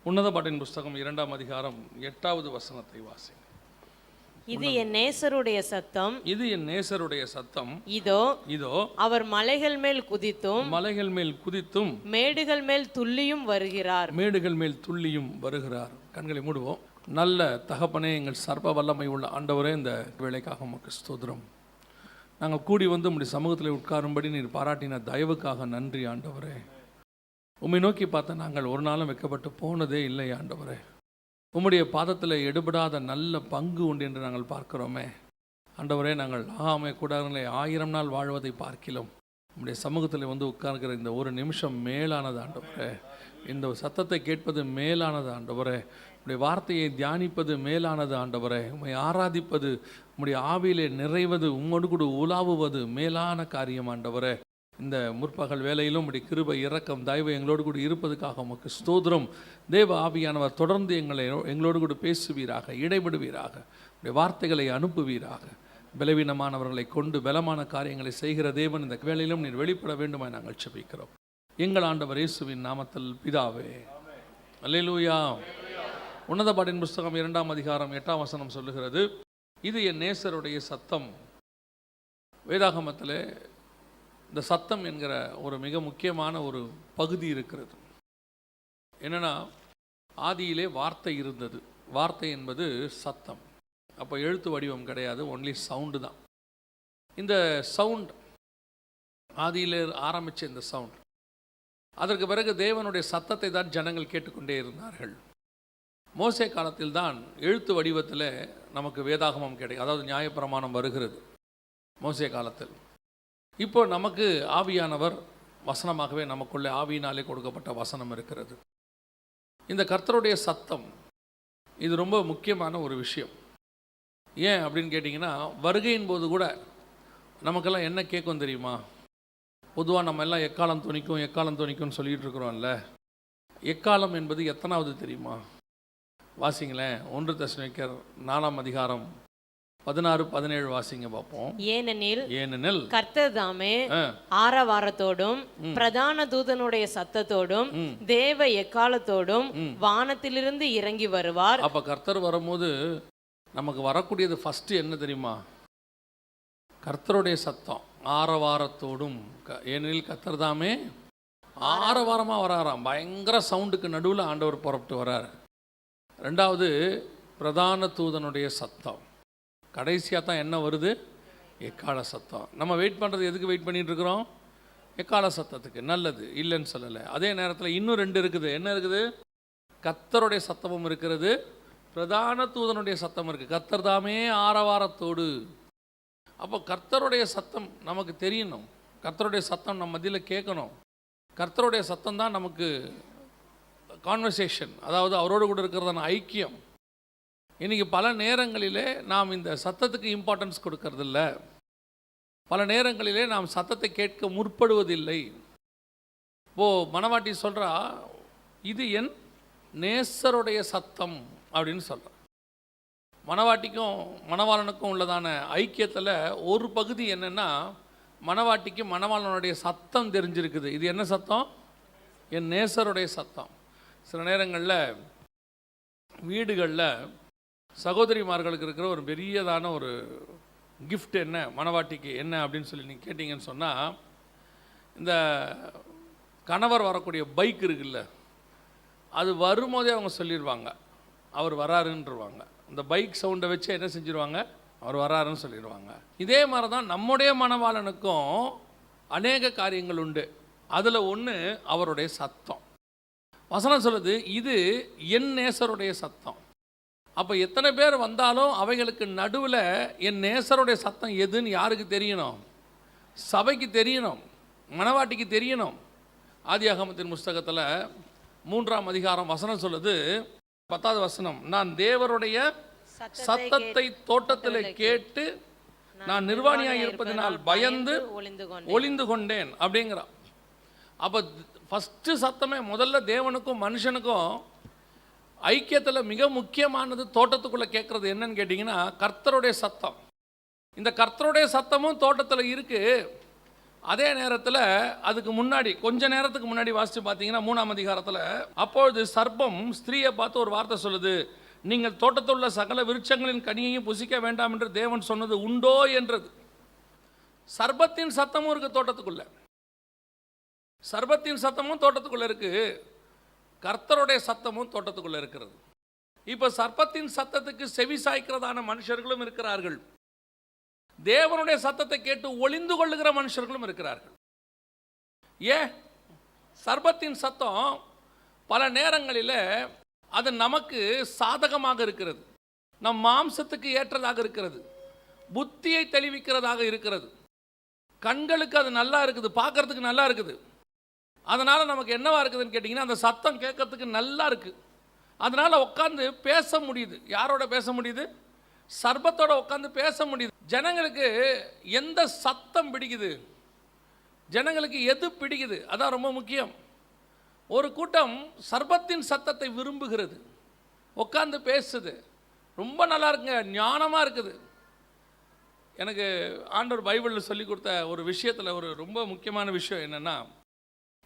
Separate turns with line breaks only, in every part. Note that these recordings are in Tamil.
உன்னத பாட்டின் புஸ்தகம் 2ஆம் அதிகாரம் 8வது வசனத்தை வாசிங்க.
இது என் நேசருடைய சத்தம்,
இது என் நேசருடைய சத்தம்,
இதோ
இதோ
அவர் மலைகள் மேல் குதித்தும்
மலைகள் மேல் குதித்தும்
மேடுகள் மேல் துள்ளியும் வருகிறார்.
மேடுகள் மேல் துள்ளியும் வருகிறார். கண்களை மூடுவோம். நல்ல தகப்பனே, எங்கள் சர்வ வல்லமை உள்ள ஆண்டவரே, இந்த வேலைக்காக உமக்கு ஸ்தோத்திரம். நாங்கள் கூடி வந்து உம்முடைய சமூகத்தில் உட்காரும்படி நீர் பாராட்டின தயவுக்காக நன்றி ஆண்டவரே. உம்மை நோக்கி பார்த்த நாங்கள் ஒரு நாளும் வெட்கப்பட்டு போனதே இல்லை ஆண்டவரே. உம்முடைய பாதத்தில் எடுபடாத நல்ல பங்கு உண்டு என்று நாங்கள் பார்க்கிறோமே ஆண்டவரே. நாங்கள் ஆகாமை கூடாரங்களை 1000 நாள் வாழ்வதை பார்க்கிலும் உம்முடைய சமூகத்தில் வந்து உட்கார்கிற இந்த ஒரு நிமிஷம் மேலானது ஆண்டவரே. இந்த சத்தத்தை கேட்பது மேலானது ஆண்டவரே. உம்முடைய வார்த்தையை தியானிப்பது மேலானது ஆண்டவரே. உம்மை ஆராதிப்பது, உம்முடைய ஆவியிலே நிறைவது, உம்மோடு கூட உலாவுவது மேலான காரியம் ஆண்டவரே. இந்த முற்பகல் வேலையிலும் உம்முடைய கிருபை, இரக்கம், தயவு எங்களோடு கூட இருப்பதுக்காக உமக்கு ஸ்தோத்திரம். தேவ ஆவியானவர் தொடர்ந்து எங்களோடு கூட பேசுவீராக, இடைபடுவீராக, உடைய வார்த்தைகளை அனுப்புவீராக. பலவீனமானவர்களை கொண்டு பலமான காரியங்களை செய்கிற தேவன் இந்த வேளையிலும் நீர் வெளிப்பட வேண்டுமாய் நாங்கள் ஜெபிக்கிறோம். எங்கள் ஆண்டவர் இயேசுவின் நாமத்தில் பிதாவே, அல்லேலூயா. உன்னத பாட்டின் புஸ்தகம் 2ஆம் அதிகாரம் 8ஆம் வசனம் சொல்லுகிறது, இது என் நேசருடைய சத்தம். வேதாகமத்தில் இந்த சத்தம் என்கிற ஒரு மிக முக்கியமான ஒரு பகுதி இருக்கிறது. என்னென்னா, ஆதியிலே வார்த்தை இருந்தது. வார்த்தை என்பது சத்தம். அப்போ எழுத்து வடிவம் கிடையாது, ஒன்லி சவுண்டு தான். இந்த சவுண்ட் ஆதியிலே ஆரம்பித்த இந்த சவுண்ட், அதற்கு பிறகு தேவனுடைய சத்தத்தை தான் ஜனங்கள் கேட்டுக்கொண்டே இருந்தார்கள். மோசே காலத்தில் தான் எழுத்து வடிவத்தில் நமக்கு வேதாகமம் கிடைக்கும், அதாவது நியாயப்பிரமாணம் வருகிறது மோசே காலத்தில். இப்போ நமக்கு ஆவியானவர் வசனமாகவே நமக்குள்ளே ஆவியினாலே கொடுக்கப்பட்ட வசனம் இருக்கிறது. இந்த கர்த்தருடைய சத்தம் இது ரொம்ப முக்கியமான ஒரு விஷயம். ஏன் அப்படின்னு கேட்டிங்கன்னா, வருகையின் போது கூட நமக்கெல்லாம் என்ன கேட்கும் தெரியுமா? பொதுவாக நம்ம எல்லாம் எக்காலம் துணிக்கும் எக்காலம் துணிக்கும்னு சொல்லிகிட்டு இருக்கிறோம்ல. எக்காலம் என்பது எத்தனாவது தெரியுமா? வாசிங்களேன். 1 தெசலோனிக்கர் 4ஆம் அதிகாரம் 16-17 வாசிங்க பார்ப்போம்.
ஏனெனில் கர்த்தர் தாமே ஆரவாரத்தோடும் பிரதான தூதனுடைய சத்தத்தோடும் தேவ எக்காலத்தோடும் வானத்திலிருந்து இறங்கி வருவார்.
அப்ப கர்த்தர் வரும்போது நமக்கு வரக்கூடியது ஃபர்ஸ்ட் என்ன தெரியுமா? கர்த்தருடைய சத்தம் ஆரவாரத்தோடும். ஏனெனில் கர்த்தர் தாமே ஆரவாரமாக வராராம். பயங்கர சவுண்டுக்கு நடுவில் ஆண்டவர் புறப்பட்டு வரார். 2வது பிரதான தூதனுடைய சத்தம். கடைசியாக தான் என்ன வருது? எக்கால சத்தம். நம்ம வெயிட் பண்ணுறது எதுக்கு வெயிட் பண்ணிகிட்டு இருக்கிறோம்? எக்கால சத்தத்துக்கு. நல்லது, இல்லைன்னு சொல்லலை. அதே நேரத்தில் இன்னும் 2 இருக்குது. என்ன இருக்குது? கர்த்தருடைய சத்தமும் இருக்கிறது, பிரதான தூதனுடைய சத்தம் இருக்குது. கர்த்தர் தாமே ஆரவாரத்தோடு. அப்போ கர்த்தருடைய சத்தம் நமக்கு தெரியணும். கர்த்தருடைய சத்தம் நம்ம மத்தியில் கேட்கணும். கர்த்தருடைய சத்தம் தான் நமக்கு கான்வர்சேஷன், அதாவது அவரோடு கூட இருக்கிறதான ஐக்கியம். இன்றைக்கி பல நேரங்களிலே நாம் இந்த சத்தத்துக்கு இம்பார்ட்டன்ஸ் கொடுக்கறதில்ல. பல நேரங்களிலே நாம் சத்தத்தை கேட்க முற்படுவதில்லை. இப்போது மணவாட்டி சொல்கிறா, இது என் நேசருடைய சத்தம் அப்படின்னு சொல்கிறா. மணவாட்டிக்கும் மணவாளனுக்கும் உள்ளதான ஐக்கியத்தில் ஒரு பகுதி என்னென்னா, மணவாட்டிக்கு மணவாளனுடைய சத்தம் தெரிஞ்சிருக்குது. இது என்ன சத்தம்? என் நேசருடைய சத்தம். சில நேரங்களில் வீடுகளில் சகோதரிமார்களுக்கு இருக்கிற ஒரு பெரியதான ஒரு கிஃப்ட் என்ன, மணவாட்டிக்கு என்ன அப்படின்னு சொல்லி நீங்கள் கேட்டிங்கன்னு சொன்னால், இந்த கணவர் வரக்கூடிய பைக் இருக்குல்ல, அது வரும்போதே அவங்க சொல்லிடுவாங்க அவர் வராருன்றவாங்க. அந்த பைக் சவுண்டை வச்சு என்ன செஞ்சிருவாங்க? அவர் வராருன்னு சொல்லிடுவாங்க. இதே மாதிரி தான் நம்முடைய மணவாளனுக்கும் அநேக காரியங்கள் உண்டு. அதில் ஒன்று அவருடைய சத்தம். வசனம் சொல்லுது, இது என் நேசருடைய சத்தம். அப்போ எத்தனை பேர் வந்தாலும் அவைகளுக்கு நடுவில் என் நேசருடைய சத்தம் எதுன்னு யாருக்கு தெரியணும்? சபைக்கு தெரியணும், மணவாட்டிக்கு தெரியணும். ஆதியாகமத்தின் புஸ்தகத்தில் 3ஆம் அதிகாரம் வசனம் சொல்லுது, 10வது வசனம், நான் தேவருடைய சத்தத்தை தோட்டத்தில் கேட்டு நான் நிர்வாணியாக இருப்பதனால் பயந்து ஒளிந்து கொண்டேன் அப்படிங்கிறான். அப்போ ஃபஸ்ட்டு சத்தமே முதல்ல தேவனுக்கும் மனுஷனுக்கும் ஐக்கியத்தில் மிக முக்கியமானது தோட்டத்துக்குள்ளே கேட்குறது என்னன்னு கேட்டிங்கன்னா, கர்த்தருடைய சத்தம். இந்த கர்த்தருடைய சத்தமும் தோட்டத்தில் இருக்குது. அதே நேரத்தில் அதுக்கு முன்னாடி கொஞ்ச நேரத்துக்கு முன்னாடி வாசித்து பார்த்தீங்கன்னா 3ஆம் அதிகாரத்தில், அப்பொழுது சர்ப்பம் ஸ்திரீயை பார்த்து ஒரு வார்த்தை சொல்லுது, நீங்கள் தோட்டத்தில் உள்ள சகல விருட்சங்களின் கனியையும் புசிக்க வேண்டாம் என்று தேவன் சொன்னது உண்டோ என்றது. சர்ப்பத்தின் சத்தமும் இருக்கு தோட்டத்துக்குள்ள, சர்ப்பத்தின் சத்தமும் தோட்டத்துக்குள்ள இருக்கு, கர்த்தருடைய சத்தமும் தோட்டத்துக்குள்ள இருக்கிறது. இப்போ சர்ப்பத்தின் சத்தத்துக்கு செவி சாய்க்கிறதான மனுஷர்களும் இருக்கிறார்கள், தேவனுடைய சத்தத்தை கேட்டு ஒளிந்து கொள்ளுகிற மனுஷர்களும் இருக்கிறார்கள். ஏன்? சர்ப்பத்தின் சத்தம் பல நேரங்களில் அது நமக்கு சாதகமாக இருக்கிறது, நம் மாம்சத்துக்கு ஏற்றதாக இருக்கிறது, புத்தியை தெளிவிக்கிறதாக இருக்கிறது, கண்களுக்கு அது நல்லா இருக்குது, பார்க்கறதுக்கு நல்லா இருக்குது. அதனால் நமக்கு என்னவா இருக்குதுன்னு கேட்டிங்கன்னா, அந்த சத்தம் கேட்கறதுக்கு நல்லா இருக்குது, அதனால் உட்காந்து பேச முடியுது. யாரோட பேச முடியுது? சர்ப்பத்தோட உட்காந்து பேச முடியுது. ஜனங்களுக்கு எந்த சத்தம் பிடிக்குது, ஜனங்களுக்கு எது பிடிக்குது, அதான் ரொம்ப முக்கியம். ஒரு கூட்டம் சர்ப்பத்தின் சத்தத்தை விரும்புகிறது, உட்காந்து பேசுது, ரொம்ப நல்லா இருக்குங்க, ஞானமாக இருக்குது. எனக்கு ஆண்டவர் பைபிளில் சொல்லி கொடுத்த ஒரு விஷயத்தில் ஒரு ரொம்ப முக்கியமான விஷயம் என்னென்னா,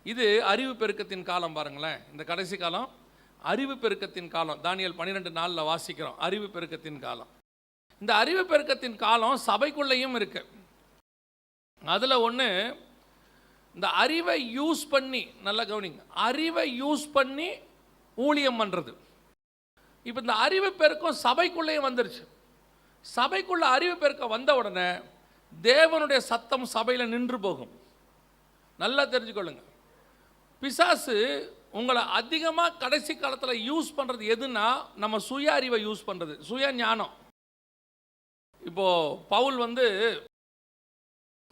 இது அறிவு பெருக்கத்தின் காலம். பாருங்களேன், இந்த கடைசி காலம் அறிவு பெருக்கத்தின் காலம். தானியேல் 12:4 வாசிக்கிறோம், அறிவு பெருக்கத்தின் காலம். இந்த அறிவு பெருக்கத்தின் காலம் சபைக்குள்ளேயும் இருக்கு. அதில் ஒன்று, இந்த அறிவை யூஸ் பண்ணி, நல்லா கவனிங்க, அறிவை யூஸ் பண்ணி ஊழியம் பண்ணுறது. இப்போ இந்த அறிவு பெருக்கம் சபைக்குள்ளேயும் வந்துருச்சு. சபைக்குள்ள அறிவு பெருக்கம் வந்த உடனே தேவனுடைய சத்தம் சபையில் நின்று போகும். நல்லா தெரிஞ்சுக்கொள்ளுங்க, பிசாசு உங்களை அதிகமாக கடைசி காலத்தில் யூஸ் பண்ணுறது எதுன்னா, நம்ம சுய அறிவை யூஸ் பண்ணுறது, சுய ஞானம். இப்போது பவுல்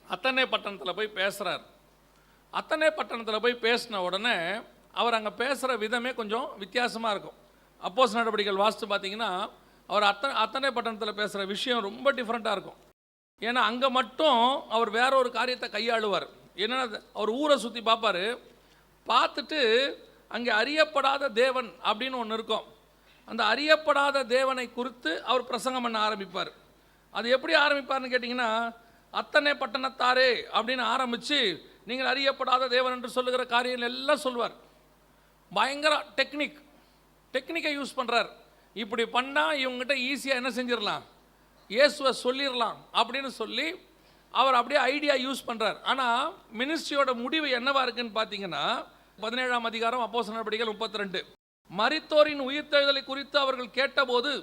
அத்தனை பட்டணத்தில் போய் பேசுகிறார். அத்தனை பட்டணத்தில் போய் பேசின உடனே அவர் அங்கே பேசுகிற விதமே கொஞ்சம் வித்தியாசமாக இருக்கும். அப்போஸ்தலர் நடவடிக்கைகள் வாசித்து பார்த்தீங்கன்னா, அவர் அத்தனை பட்டணத்தில் பேசுகிற விஷயம் ரொம்ப டிஃப்ரெண்ட்டாக இருக்கும். ஏன்னா அங்கே மட்டும் அவர் வேற ஒரு காரியத்தை கையாளுவார். என்னென்னா, அவர் ஊரை சுற்றி பார்ப்பார், பார்த்துட்டு அங்கே அறியப்படாத தேவன் அப்படின்னு ஒன்று இருக்கும். அந்த அறியப்படாத தேவனை குறித்து அவர் பிரசங்கம் பண்ண ஆரம்பிப்பார். அது எப்படி ஆரம்பிப்பார்னு கேட்டிங்கன்னா, அத்தனை பட்டணத்தாரே அப்படின்னு ஆரம்பித்து நீங்கள் அறியப்படாத தேவன் என்று சொல்லுகிற காரியங்கள் எல்லாம் சொல்வார். பயங்கர டெக்னிக்கை யூஸ் பண்ணுறார். இப்படி பண்ணால் இவங்ககிட்ட ஈஸியாக என்ன செஞ்சிடலாம், இயேசுவை சொல்லிடலாம் அப்படின்னு சொல்லி அவர் அப்படியே ஐடியா யூஸ் பண்ணுறார். ஆனால் மினிஸ்ட்ரியோட முடிவு என்னவா இருக்குன்னு பார்த்தீங்கன்னா, 17ஆம் அதிகாரம் அப்போஸ்தலர் நடவடிக்கைகள் 32, மரித்தோரின் உயிர்த்தெழுதலை குறித்து அவர்கள் கேட்டபோது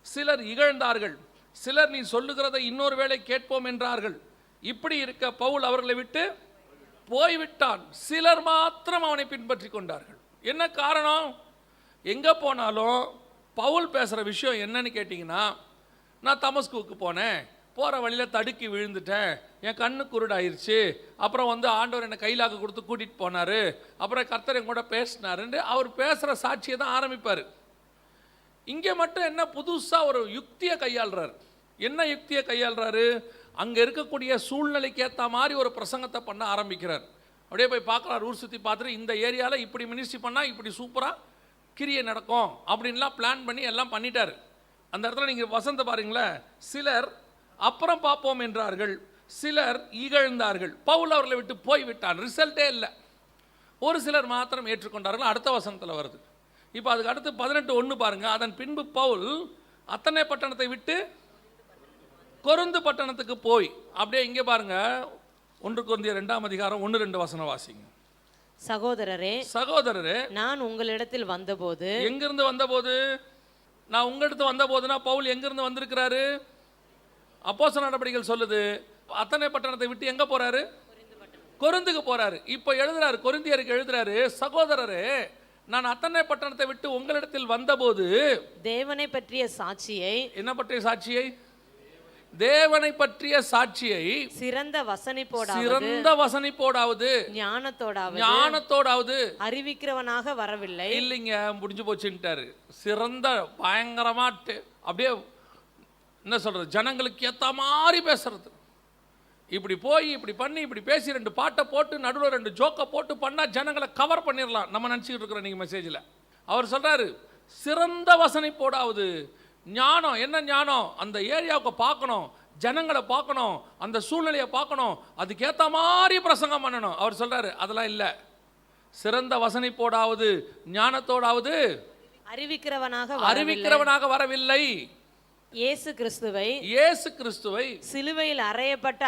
சிலர் இகழ்ந்தார்கள், சிலர் நீ சொல்லுகிறதை இன்னொரு வேளை கேட்போம் என்றார்கள். இப்படி இருக்க பவுல் அவர்களை விட்டு போய்விட்டான், சிலர் மாத்திரம் அவனை பின்பற்றி கொண்டார்கள். என்ன காரணம்? எங்கே போனாலும் பவுல் பேசுகிற விஷயம் என்னன்னு கேட்டிங்கன்னா, நான் தமஸ்குவுக்கு போனேன், போகிற வழியில் தடுக்கி விழுந்துட்டேன், என் கண்ணு குருடாயிருச்சு, அப்புறம் ஆண்டவர் என்னை கையிலாக கொடுத்து கூட்டிகிட்டு போனார், அப்புறம் கர்த்தர் என் கூட பேசினாருன்னு அவர் பேசுகிற சாட்சியை தான் ஆரம்பிப்பார். இங்கே மட்டும் என்ன புதுசாக ஒரு யுக்தியை கையாளுறாரு. என்ன யுக்தியை கையாளுறாரு? அங்கே இருக்கக்கூடிய சூழ்நிலைக்கு ஏற்ற மாதிரி ஒரு பிரசங்கத்தை பண்ண ஆரம்பிக்கிறார். அப்படியே போய் பார்க்குறாரு, ஊர் சுற்றி பார்த்துட்டு இந்த ஏரியாவில் இப்படி மினிஸ்ட்ரி பண்ணால் இப்படி சூப்பராக கிரியை நடக்கும் அப்படின்லாம் பிளான் பண்ணி எல்லாம் பண்ணிட்டார். அந்த இடத்துல நீங்கள் வசந்த பாருங்களேன், சிலர் அப்புறம் பார்ப்போம் என்றார்கள், சிலர் இகழ்ந்தார்கள், பவுல் அவர்களை விட்டு போய்விட்டான், ரிசல்ட்டே இல்லை. ஒரு சிலர் மாத்திரம் ஏற்றுக்கொண்டார்கள். அடுத்த வசனத்தில் வருது. இப்போ அதுக்கு அடுத்து 18:1 பாருங்கள். அதன் பின்பு பவுல் அத்தனை பட்டணத்தை விட்டு கொரிந்து பட்டணத்துக்கு போய், அப்படியே இங்கே பாருங்க, 1 கொரிந்தியர் 2ஆம் அதிகாரம் 1-2 வசனம் வாசிங்க.
சகோதரரே, நான் உங்களிடத்தில் வந்தபோது,
எங்கிருந்து வந்தபோது? நான் உங்களிடத்து வந்தபோதுனா பவுல் எங்கிருந்து வந்திருக்கிறாரு? அப்போஸ்தலர் நடவடிக்கைகள் சொல்லுது, அத்தனை பட்டணத்தை விட்டு எங்க போறாரு? கொரிந்துக்கு போறாரு. இப்போ எழுதுறாரு, கொரிந்தியருக்கு எழுதுறாரு, சகோதரரே, நான் அத்தனை பட்டணத்தை விட்டு உங்களிடத்தில் வந்தபோது
தேவனை பற்றிய சாட்சியை,
என்ன பற்றிய சாட்சியை? தேவனை பற்றிய சாட்சியை சிறந்த வசனிப்போடாவது ஞானத்தோடாவது
அறிவிக்கிறவனாக வரவில்லை.
இல்லைங்க, முடிஞ்சு போச்சுட்டாரு. சிறந்த பயங்கரமா அப்படியே என்ன சொல்றது, ஜனங்களுக்கு ஏற்ற மாதிரி பேசுறது. இப்படி போய் இப்படி பண்ணி இப்படி பேசி 2 பாட்டை போட்டு நடுவில் 2 ஜோக்கை போட்டு பண்ணால் ஜனங்களை கவர் பண்ணிடலாம் நம்ம நினச்சிக்கிட்டு இருக்கிறோம். நீங்கள் மெசேஜில் அவர் சொல்கிறாரு, சிறந்த வசனிப்போடாவது ஞானம். என்ன ஞானம்? அந்த ஏரியாவுக்கு பார்க்கணும், ஜனங்களை பார்க்கணும், அந்த சூழ்நிலையை பார்க்கணும், அதுக்கேற்ற மாதிரி பிரசங்கம் பண்ணணும். அவர் சொல்றாரு அதெல்லாம் இல்லை, சிறந்த வசனிப்போடாவது ஞானத்தோடாவது அறிவிக்கிறவனாக வரவில்லை.
இயேசு கிறிஸ்துவை சிலுவையில் அறையப்பட்ட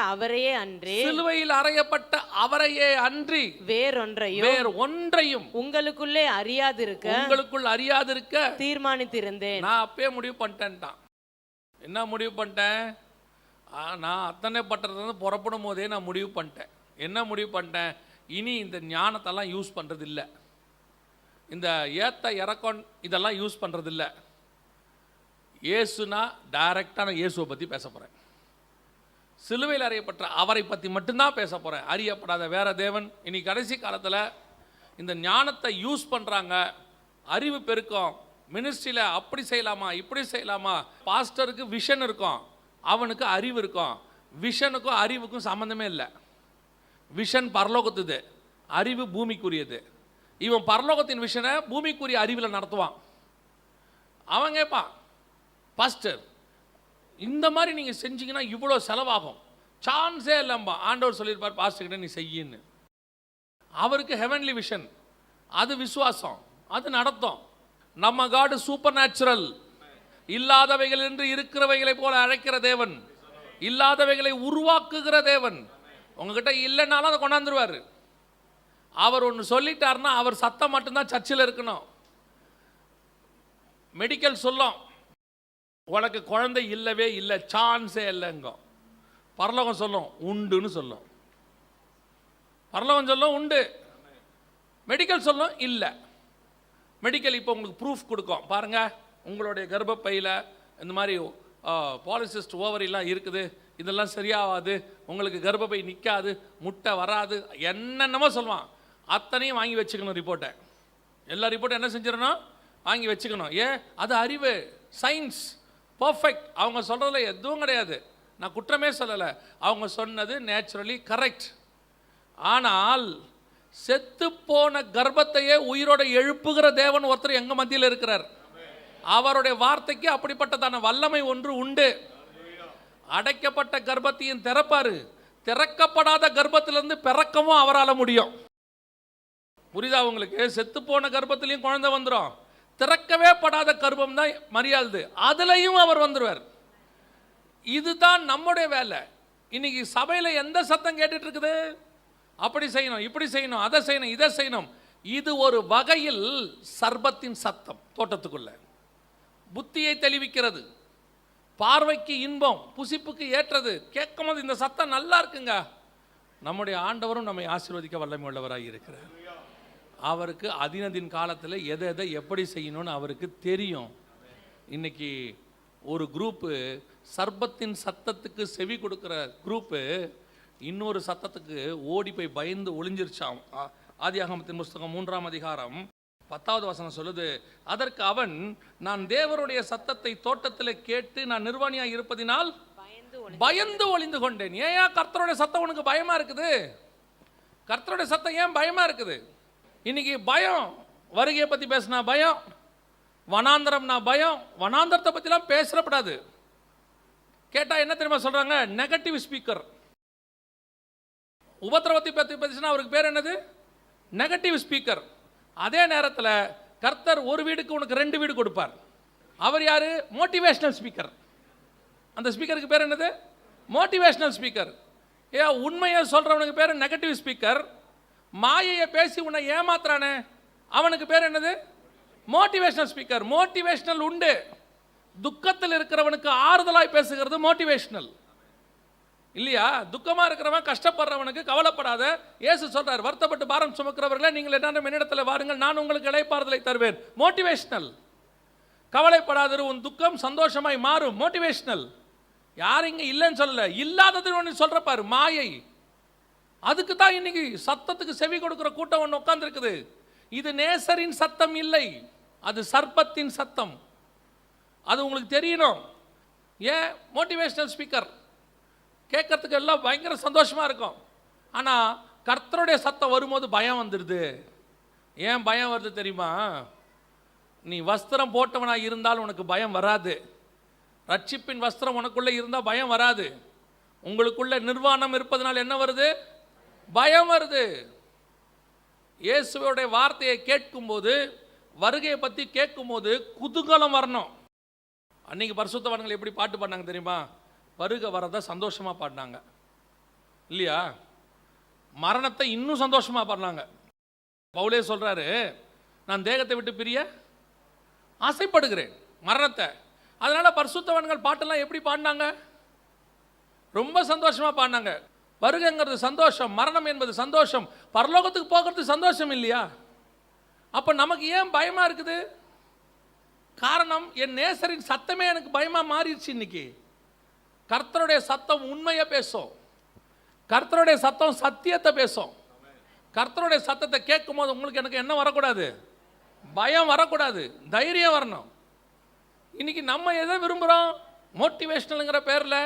அவரையே அன்றி வேறொன்றையும் உங்களுக்குள் அறியாதிருக்க தீர்மானித்திருந்தேன்.
நான் அப்பயே முடிவு பண்ணிட்டேன்ட்டான். என்ன முடிவு பண்ணிட்டேன்? நான் அத்தனை பட்டத்துலேருந்து புறப்படும் போதே நான் முடிவு பண்ணிட்டேன். என்ன முடிவு பண்ணிட்டேன்? இனி இந்த ஞானத்தெல்லாம் யூஸ் பண்ணுறது இல்லை, இந்த ஏத்த இறக்கம் இதெல்லாம் யூஸ் பண்ணுறது இல்லை. இயேசுனா டைரெக்டாக நான் இயேசுவை பற்றி பேச போகிறேன். சிலுவையில் அறியப்பட்ட அவரை பற்றி மட்டும்தான் பேச போகிறேன். அறியப்படாத வேற தேவன். இனி கடைசி காலத்தில் இந்த ஞானத்தை யூஸ் பண்ணுறாங்க. அறிவு பெருக்கம், மினிஸ்ட்ரியில் அப்படி செய்யலாமா இப்படி செய்யலாமா. பாஸ்டருக்கு விஷன் இருக்கும், அவனுக்கு அறிவு இருக்கும். விஷனுக்கும் அறிவுக்கும் சம்மந்தமே இல்லை. விஷன் பரலோகத்துது, அறிவு பூமிக்குரியது. இவன் பரலோகத்தின் விஷனை பூமிக்குரிய அறிவில் நடத்துவான். அவன் கேட்பான், பாஸ்டர் இந்த மாதிரி நீங்கள் செஞ்சீங்கன்னா இவ்வளோ செலவாகும், சான்ஸே இல்லைம்பா. ஆண்டவர் சொல்லியிருப்பார் பாஸ்டர்கிட்ட நீ செய்யின்னு. அவருக்கு ஹெவன்லி விஷன், அது விசுவாசம், அது நடத்தும். நம்ம காடு சூப்பர் நேச்சுரல். இல்லாதவைகள் என்று இருக்கிறவைகளை போல அழைக்கிற தேவன், இல்லாதவைகளை உருவாக்குகிற தேவன். உங்ககிட்ட இல்லைன்னாலும் அதை கொண்டாந்துருவார். அவர் ஒன்று சொல்லிட்டாருன்னா அவர் சத்தம் மட்டும்தான் சர்ச்சில் இருக்கணும். மெடிக்கல் சொல்லும் உனக்கு குழந்தை இல்லவே இல்லை, சான்ஸே இல்லைங்க. பரலோகம் சொல்லும் உண்டுன்னு சொல்லும். பரலோகம் சொல்லும் உண்டு, மெடிக்கல் சொல்லும் இல்லை. மெடிக்கல் இப்போ உங்களுக்கு ப்ரூஃப் கொடுக்கும். பாருங்கள், உங்களுடைய கர்ப்பப்பையில் இந்த மாதிரி பாலிசிஸ்ட் ஓவரிலாம் இருக்குது, இதெல்லாம் சரியாகாது, உங்களுக்கு கர்ப்பப்பை நிற்காது, முட்டை வராது, என்னென்னமோ சொல்லுவான். அத்தனையும் வாங்கி வச்சுக்கணும் ரிப்போர்ட்டை. எல்லா ரிப்போர்ட்டும் என்ன செஞ்சிடணும்? வாங்கி வச்சுக்கணும். ஏன்? அது அறிவு, சயின்ஸ், பர்ஃபெக்ட். அவங்க சொல்கிறதுல எதுவும் கிடையாது, நான் குற்றமே சொல்லலை. அவங்க சொன்னது நேச்சுரலி கரெக்ட். ஆனால் செத்துப்போன கர்ப்பத்தையே உயிரோட எழுப்புகிற தேவன் ஒருத்தர் எங்கள் மத்தியில் இருக்கிறார். அவருடைய வார்த்தைக்கு அப்படிப்பட்டதான வல்லமை ஒன்று உண்டு. அடைக்கப்பட்ட கர்ப்பத்தையும் திறப்பாரு, திறக்கப்படாத கர்ப்பத்திலிருந்து பிறக்கவும் அவரால் முடியும். புரியுதா உங்களுக்கு? செத்துப்போன கர்ப்பத்திலையும் குழந்தை வந்துடும், திறக்கவே படாத கர்ப்பம் தான் மரியாதை, அதுலையும் அவர் வந்துடுவார். இதுதான் நம்முடைய வேலை. இன்னைக்கு சபையில் எந்த சத்தம் கேட்டுட்டு இருக்குது? அப்படி செய்யணும், இப்படி செய்யணும், அதை செய்யணும், இதை செய்யணும். இது ஒரு வகையில் சர்பத்தின் சத்தம். தோட்டத்துக்குள்ள புத்தியை தெளிவிக்கிறது, பார்வைக்கு இன்பம், புசிப்புக்கு ஏற்றது. கேட்கும் போது இந்த சத்தம் நல்லா இருக்குங்க. நம்முடைய ஆண்டவரும் நம்மை ஆசீர்வதிக்க வல்லமை உள்ளவராக இருக்கிறார். அவருக்கு அதினதின் காலத்தில் எதை எதை எப்படி செய்யணும்னு அவருக்கு தெரியும். இன்னைக்கு ஒரு குரூப்பு சர்பத்தின் சத்தத்துக்கு செவி கொடுக்குற குரூப்பு இன்னொரு சத்தத்துக்கு ஓடி போய் பயந்து ஒளிஞ்சிருச்சான். ஆதியாகமத்தின் புஸ்தகம் 3ஆம் அதிகாரம் 10வது வசனம் சொல்லுது, அதற்கு அவன், நான் தேவருடைய சத்தத்தை தோட்டத்தில் கேட்டு நான் நிர்வாணியாக இருப்பதினால் பயந்து ஒளிந்து கொண்டேன். ஏன் கர்த்தருடைய சத்தம் உனக்கு பயமா இருக்குது? கர்த்தருடைய சத்தம் ஏன் பயமா இருக்குது? இன்னைக்கு பயம், வருகையை பற்றி பேசினா பயம், வனாந்தரம்னா பயம். வனாந்தரத்தை பற்றிலாம் பேசப்படாது. கேட்டால் என்ன தெரியுமா சொல்கிறாங்க? Negative speaker. உபத்திரவத்தை பற்றி பேசினா அவருக்கு பேர் என்னது? Negative speaker. அதே நேரத்தில் கர்த்தர் ஒரு வீடுக்கு உனக்கு 2 வீடு கொடுப்பார். அவர் யாரு? Motivational speaker. அந்த ஸ்பீக்கருக்கு பேர் என்னது? Motivational speaker. உண்மையை சொல்கிறவனுக்கு பேர் நெகட்டிவ் ஸ்பீக்கர். மாயையை பேசி உன்னை ஏமாத்துறானே அவனுக்கு பேர் என்னது? Motivational speaker. மோட்டிவேஷனல் உண்டு. துக்கத்தில் இருக்கிறவனுக்கு ஆறுதலாய் பேசுகிறது மோட்டிவேஷனல் இல்லையா? துக்கமா இருக்கிறவன், கஷ்டப்படுறவனுக்கு கவலைப்படாத. இயேசு சொல்றார், வருத்தப்பட்டு பாரம் சுமக்கிறவர்களே நீங்கள் என்னிடத்தில் வாருங்கள், நான் உங்களுக்கு இளைப்பாறுதலை தருவேன். மோட்டிவேஷனல். கவலைப்படாத, உன் துக்கம் சந்தோஷமாய் மாறும். மோட்டிவேஷனல். யாரும் இங்க இல்லைன்னு சொல்லல, இல்லாதது ஒன்று சொல்ற பாரு, மாயை. அதுக்கு தான் இன்னைக்கு சத்தத்துக்கு செவி கொடுக்கிற கூட்டம் ஒன்று உட்கார்ந்து இருக்குது. இது நேசரின் சத்தம் இல்லை, அது சர்ப்பத்தின் சத்தம். அது உங்களுக்கு தெரியணும். ஏன்? மோட்டிவேஷனல் ஸ்பீக்கர் கேட்கறதுக்கு எல்லாம் பயங்கர சந்தோஷமா இருக்கும். ஆனால் கர்த்தருடைய சத்தம் வரும்போது பயம் வந்துடுது. ஏன் பயம் வருது தெரியுமா? நீ வஸ்திரம் போட்டவனாக இருந்தால் உனக்கு பயம் வராது. ரட்சிப்பின் வஸ்திரம் உனக்குள்ளே இருந்தால் பயம் வராது. உங்களுக்குள்ள நிர்வாணம் இருப்பதனால் என்ன வருது? பயம் வருது. இயேசுவோடைய வார்த்தையை கேட்கும்போது, வருகையை பற்றி கேட்கும்போது குதூகலம் வரணும். அன்னைக்கு பரிசுத்தவான்கள் எப்படி பாட்டு பாடினாங்க தெரியுமா? வருகை வரதை சந்தோஷமாக பாடினாங்க இல்லையா? மரணத்தை இன்னும் சந்தோஷமாக பாடினாங்க. பவுலே சொல்கிறாரு, நான் தேகத்தை விட்டு பிரிய ஆசைப்படுகிறேன், மரணத்தை. அதனால் பரிசுத்தவான்கள் பாட்டெல்லாம் எப்படி பாடினாங்க? ரொம்ப சந்தோஷமாக பாடினாங்க. வருகைங்கிறது சந்தோஷம், மரணம் என்பது சந்தோஷம், பரலோகத்துக்கு போகிறது சந்தோஷம் இல்லையா? அப்போ நமக்கு ஏன் பயமாக இருக்குது? காரணம், என் நேசரின் சத்தமே எனக்கு பயமாக மாறிடுச்சு. இன்னைக்கு கர்த்தருடைய சத்தம் உண்மையை பேசும், கர்த்தருடைய சத்தம் சத்தியத்தை பேசும். கர்த்தருடைய சத்தத்தை கேட்கும் போது உங்களுக்கு எனக்கு என்ன வரக்கூடாது? பயம் வரக்கூடாது, தைரியம் வரணும். இன்னைக்கு நம்ம எதை விரும்புகிறோம்? மோட்டிவேஷனலுங்கிற பேரில்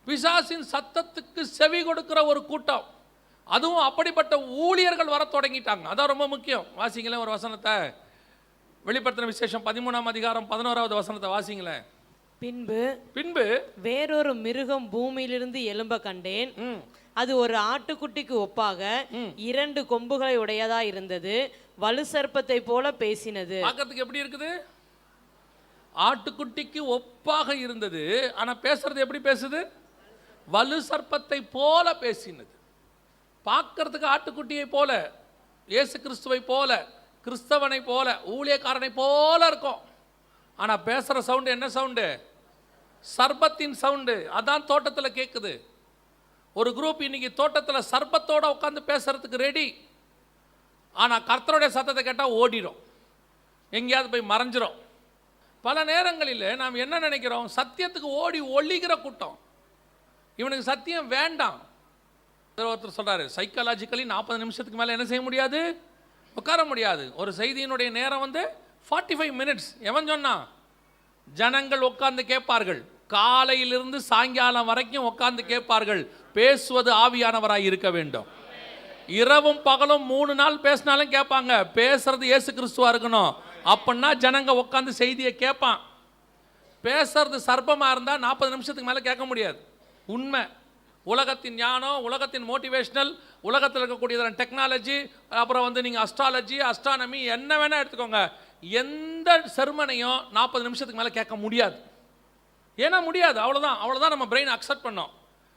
பிசாசின் சத்தத்துக்கு செவி கொடுக்கிற ஒரு கூட்டம், அதுவும் அப்படிப்பட்ட ஊழியர்கள் வர தொடங்கிட்டாங்க. அதான் ரொம்ப முக்கியம். வாசிங்களேன் ஒரு வசனத்தை, வெளிப்படுத்தின விசேஷம் 13ஆம் அதிகாரம் 11வது வசனத்தை வாசிங்களேன். பின்பு
வேறொரு மிருகம் பூமியிலிருந்து எழும்ப கண்டேன். அது ஒரு ஆட்டுக்குட்டிக்கு ஒப்பாக 2 கொம்புகளை உடையதா இருந்தது. வலு சர்ப்பத்தை போல பேசினது.
பார்க்கறதுக்கு எப்படி இருக்குது? ஆட்டுக்குட்டிக்கு ஒப்பாக இருந்தது, ஆனா பேசுறது எப்படி பேசுது? வலு சர்ப்பத்தை போல பேசினது. பார்க்கறதுக்கு ஆட்டுக்குட்டியை போல, இயேசு கிறிஸ்துவை போல, கிறிஸ்தவனை போல, ஊழியக்காரனை போல இருக்கும். ஆனா பேசுற சவுண்டு என்ன சவுண்டு? சர்ப்பத்தின் சவுண்டு. அதான் தோட்டத்தில் கேட்குது. ஒரு குரூப் இன்னைக்கு தோட்டத்தில் சர்ப்பத்தோட உட்காந்து பேசுறதுக்கு ரெடி. ஆனால் கர்த்தருடைய சத்தத்தை கேட்டால் ஓடிடும், எங்கேயாவது போய் மறைஞ்சிரும். பல நேரங்களில் நாம் என்ன நினைக்கிறோம்? சத்தியத்துக்கு ஓடி ஒளிகிற கூட்டம். இவனுக்கு சத்தியம் வேண்டாம். ஒருத்தர் சொல்றாரு, சைக்காலஜிக்கலி 40 நிமிஷத்துக்கு மேலே என்ன செய்ய முடியாது? உட்கார முடியாது. ஒரு செய்தியினுடைய நேரம் 45 மினிட்ஸ். எவன் சொன்னா? ஜனங்கள் உட்கார்ந்து கேட்பார்கள். காலையிலிருந்து சாயங்காலம் வரைக்கும் உட்கார்ந்து கேட்பார்கள். பேசுவது ஆவியானவராய் இருக்க வேண்டும். இரவும் பகலும் 3 நாள் பேசினாலும் கேட்பாங்க. பேசுறது இயேசு கிறிஸ்துவா இருக்கணும். அப்படின்னா ஜனங்க உட்கார்ந்து செய்தியை கேட்பான். பேசுறது சர்ப்பமா இருந்தா 40 நிமிஷத்துக்கு மேலே கேட்க முடியாது. உண்மை. உலகத்தின் ஞானம், உலகத்தின் மோட்டிவேஷனல், உலகத்தில் இருக்கக்கூடிய டெக்னாலஜி, அப்புறம் நீங்கள் அஸ்ட்ராலஜி, அஸ்ட்ரானமி, என்ன வேணால் எடுத்துக்கோங்க. எந்த செர்மனையும் 40 நிமிஷத்துக்கு மேலே கேட்க முடியாது. ஏன்னா முடியாது, அவ்வளோதான் நம்ம பிரெயின் அக்செப்ட் பண்ணோம்.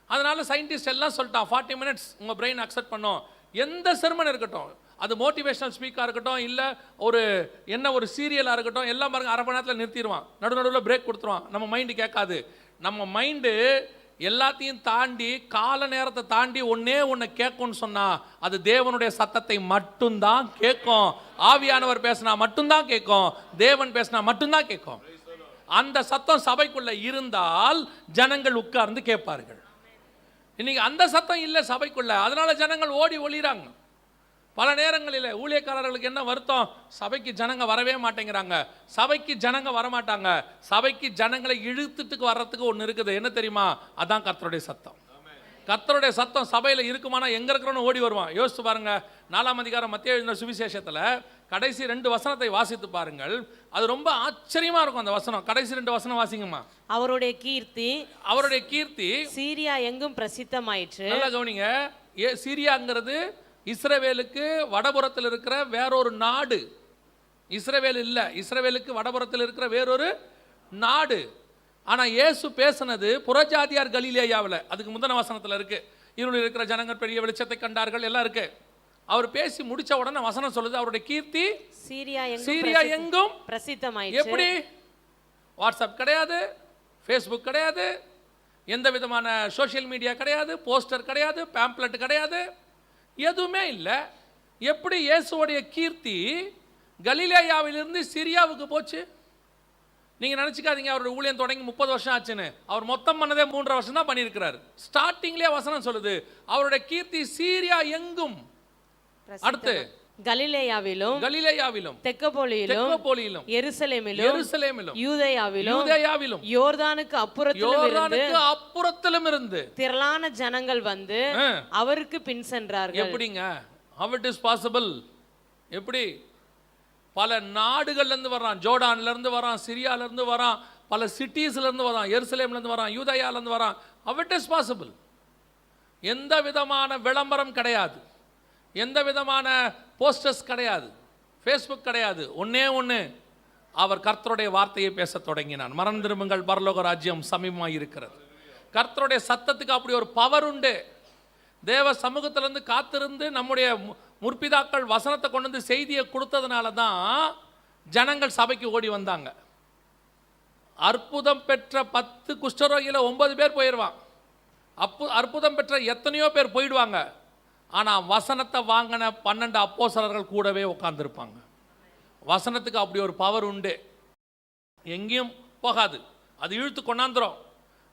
அதனால சயின்டிஸ்ட் எல்லாம் சொல்லிட்டான், 40 மினிட்ஸ் உங்கள் பிரெயின் அக்செப்ட் பண்ணோம். எந்த செர்மன் இருக்கட்டும், அது மோட்டிவேஷனல் ஸ்பீக்காக இருக்கட்டும், இல்லை ஒரு சீரியலாக இருக்கட்டும், எல்லாம் பாருங்க 1/2 மணி நேரத்தில் நிறுத்திடுவான், நடுவில் பிரேக் கொடுத்துருவான். நம்ம மைண்டு கேட்காது. நம்ம மைண்டு எல்லாத்தையும் தாண்டி, கால நேரத்தை தாண்டி ஒன்று கேட்கும்னு சொன்னா அது தேவனுடைய சத்தத்தை மட்டும்தான் கேட்கும். ஆவியானவர் பேசினா மட்டும்தான் கேட்கும், தேவன் பேசினா மட்டும்தான் கேட்கும். அந்த சத்தம் சபைக்குள்ள இருந்தால் ஜனங்கள் உட்கார்ந்து கேட்பார்கள். இன்னைக்கு அந்த சத்தம் இல்லை சபைக்குள்ள, அதனால ஜனங்கள் ஓடி ஒளிறாங்க. பல நேரங்களில் ஊழியக்காரர்களுக்கு என்ன வருத்தம்? சபைக்கு ஜனங்க வரவே மாட்டேங்கிறாங்க. சபைக்கு ஜனங்க வரமாட்டாங்க. சபைக்கு ஜனங்களை இழுத்துட்டு வர்றதுக்கு ஒன்று இருக்குது. என்ன தெரியுமா? அதான் கர்த்தருடைய சத்தம். கர்த்தருடைய சத்தம் சபையில் இருக்குமானா எங்கே இருக்கிறோன்னு ஓடி வருவான். யோசித்து பாருங்க. 4ஆம் அதிகாரம் மத்தேயு எழுதின சுவிசேஷத்தில் கடைசி 2 வசனத்தை வாசித்து பாருங்கள். அது ரொம்ப ஆச்சரியமா இருக்கும் அந்த வசனம். கடைசி 2 வசனம் வாசிங்கம்மா.
அவருடைய கீர்த்தி
சீரியா
எங்கும் பிரசித்தமாயிற்று.
நல்லா கவனிங்க. சீரியாங்கிறது இஸ்ரவேலுக்கு வடபுறத்தில் இருக்கிற வேறொரு நாடு. இஸ்ரவேல் இல்லை, இஸ்ரவேலுக்கு வடபுறத்தில் இருக்கிற வேறொரு நாடு. ஆனால் இயேசு பேசினது புறஜாதியார் கலிலேயாவில். அதுக்கு முந்தின வசனத்தில் இருக்கு, இருளில் இருக்கிற ஜனங்கள் பெரிய வெளிச்சத்தை கண்டார்கள், எல்லாம் இருக்கு. அவர் பேசி முடிச்ச உடனே வசனம் சொல்லுது, அவருடைய கீர்த்தி சீரியா எங்கும் பிரசித்தமாயிற்று. எப்படி? வாட்ஸ்அப் கிடையாது, ஃபேஸ்புக் கிடையாது, எந்த விதமான சோஷியல் மீடியா கிடையாது, போஸ்டர் கிடையாது, பேம்ப்ளெட் கிடையாது, எதுவுமே இல்லை. எப்படி இயேசுவோடைய கீர்த்தி கலிலேயாவிலிருந்து சிரியாவுக்கு போச்சு? நீங்கள் நினச்சிக்காதீங்க அவருடைய ஊழியம் தொடங்கி 30 வருஷம் ஆச்சுன்னு. அவர் மொத்தம் பண்ணதே 3.5 வருஷம் தான் பண்ணியிருக்கிறார். ஸ்டார்டிங்லேயே வசனம் சொல்லுது அவருடைய கீர்த்தி சீரியா எங்கும். அடுத்து கலிலேயாவிலும் தெக்கப்போலியிலும் எருசலேமிலும் யூதேயாவிலும் யோர்தானுக்கு அப்புறத்திலும் இருந்து
திரளான ஜனங்கள் வந்து அவருக்கு பின் சென்றார்கள்.
எப்படிங்க? how it is possible? எப்படி? பல நாடுகள்ல இருந்து வரான், ஜோர்டான்ல இருந்து வரான், சிரியால இருந்து வரான், பல சிட்டிஸ்லேருந்து வரான், எருசலேம்லேருந்து வரான், யூதயாலேருந்து வரான். how it is possible? எந்த விதமான விளம்பரம் கிடையாது, எந்த விதமான போஸ்டர்ஸ் கிடையாது, ஃபேஸ்புக் கிடையாது. ஒன்றே ஒன்று, அவர் கர்த்தருடைய வார்த்தையை பேச தொடங்கினான். மனம் திரும்புங்கள், பரலோக ராஜ்யம் சமீபமாக இருக்கிறது. கர்த்தருடைய சத்தத்துக்கு அப்படி ஒரு பவர் உண்டு. தேவ சமூகத்திலேருந்து காத்திருந்து நம்முடைய முற்பிதாக்கள் வசனத்தை கொண்டு வந்து செய்தியை கொடுத்ததுனால தான் ஜனங்கள் சபைக்கு ஓடி வந்தாங்க. அற்புதம் பெற்ற 10 குஷ்டரோகியில் 9 பேர் போயிடுவான். அற்புதம் பெற்ற எத்தனையோ பேர் போயிடுவாங்க. ஆனால் வசனத்தை வாங்கின 12 அப்போஸ்தலர்கள் கூடவே உட்காந்துருப்பாங்க. வசனத்துக்கு அப்படி ஒரு பவர் உண்டு, எங்கேயும் போகாது, அது இழுத்து கொண்டாந்துரும்.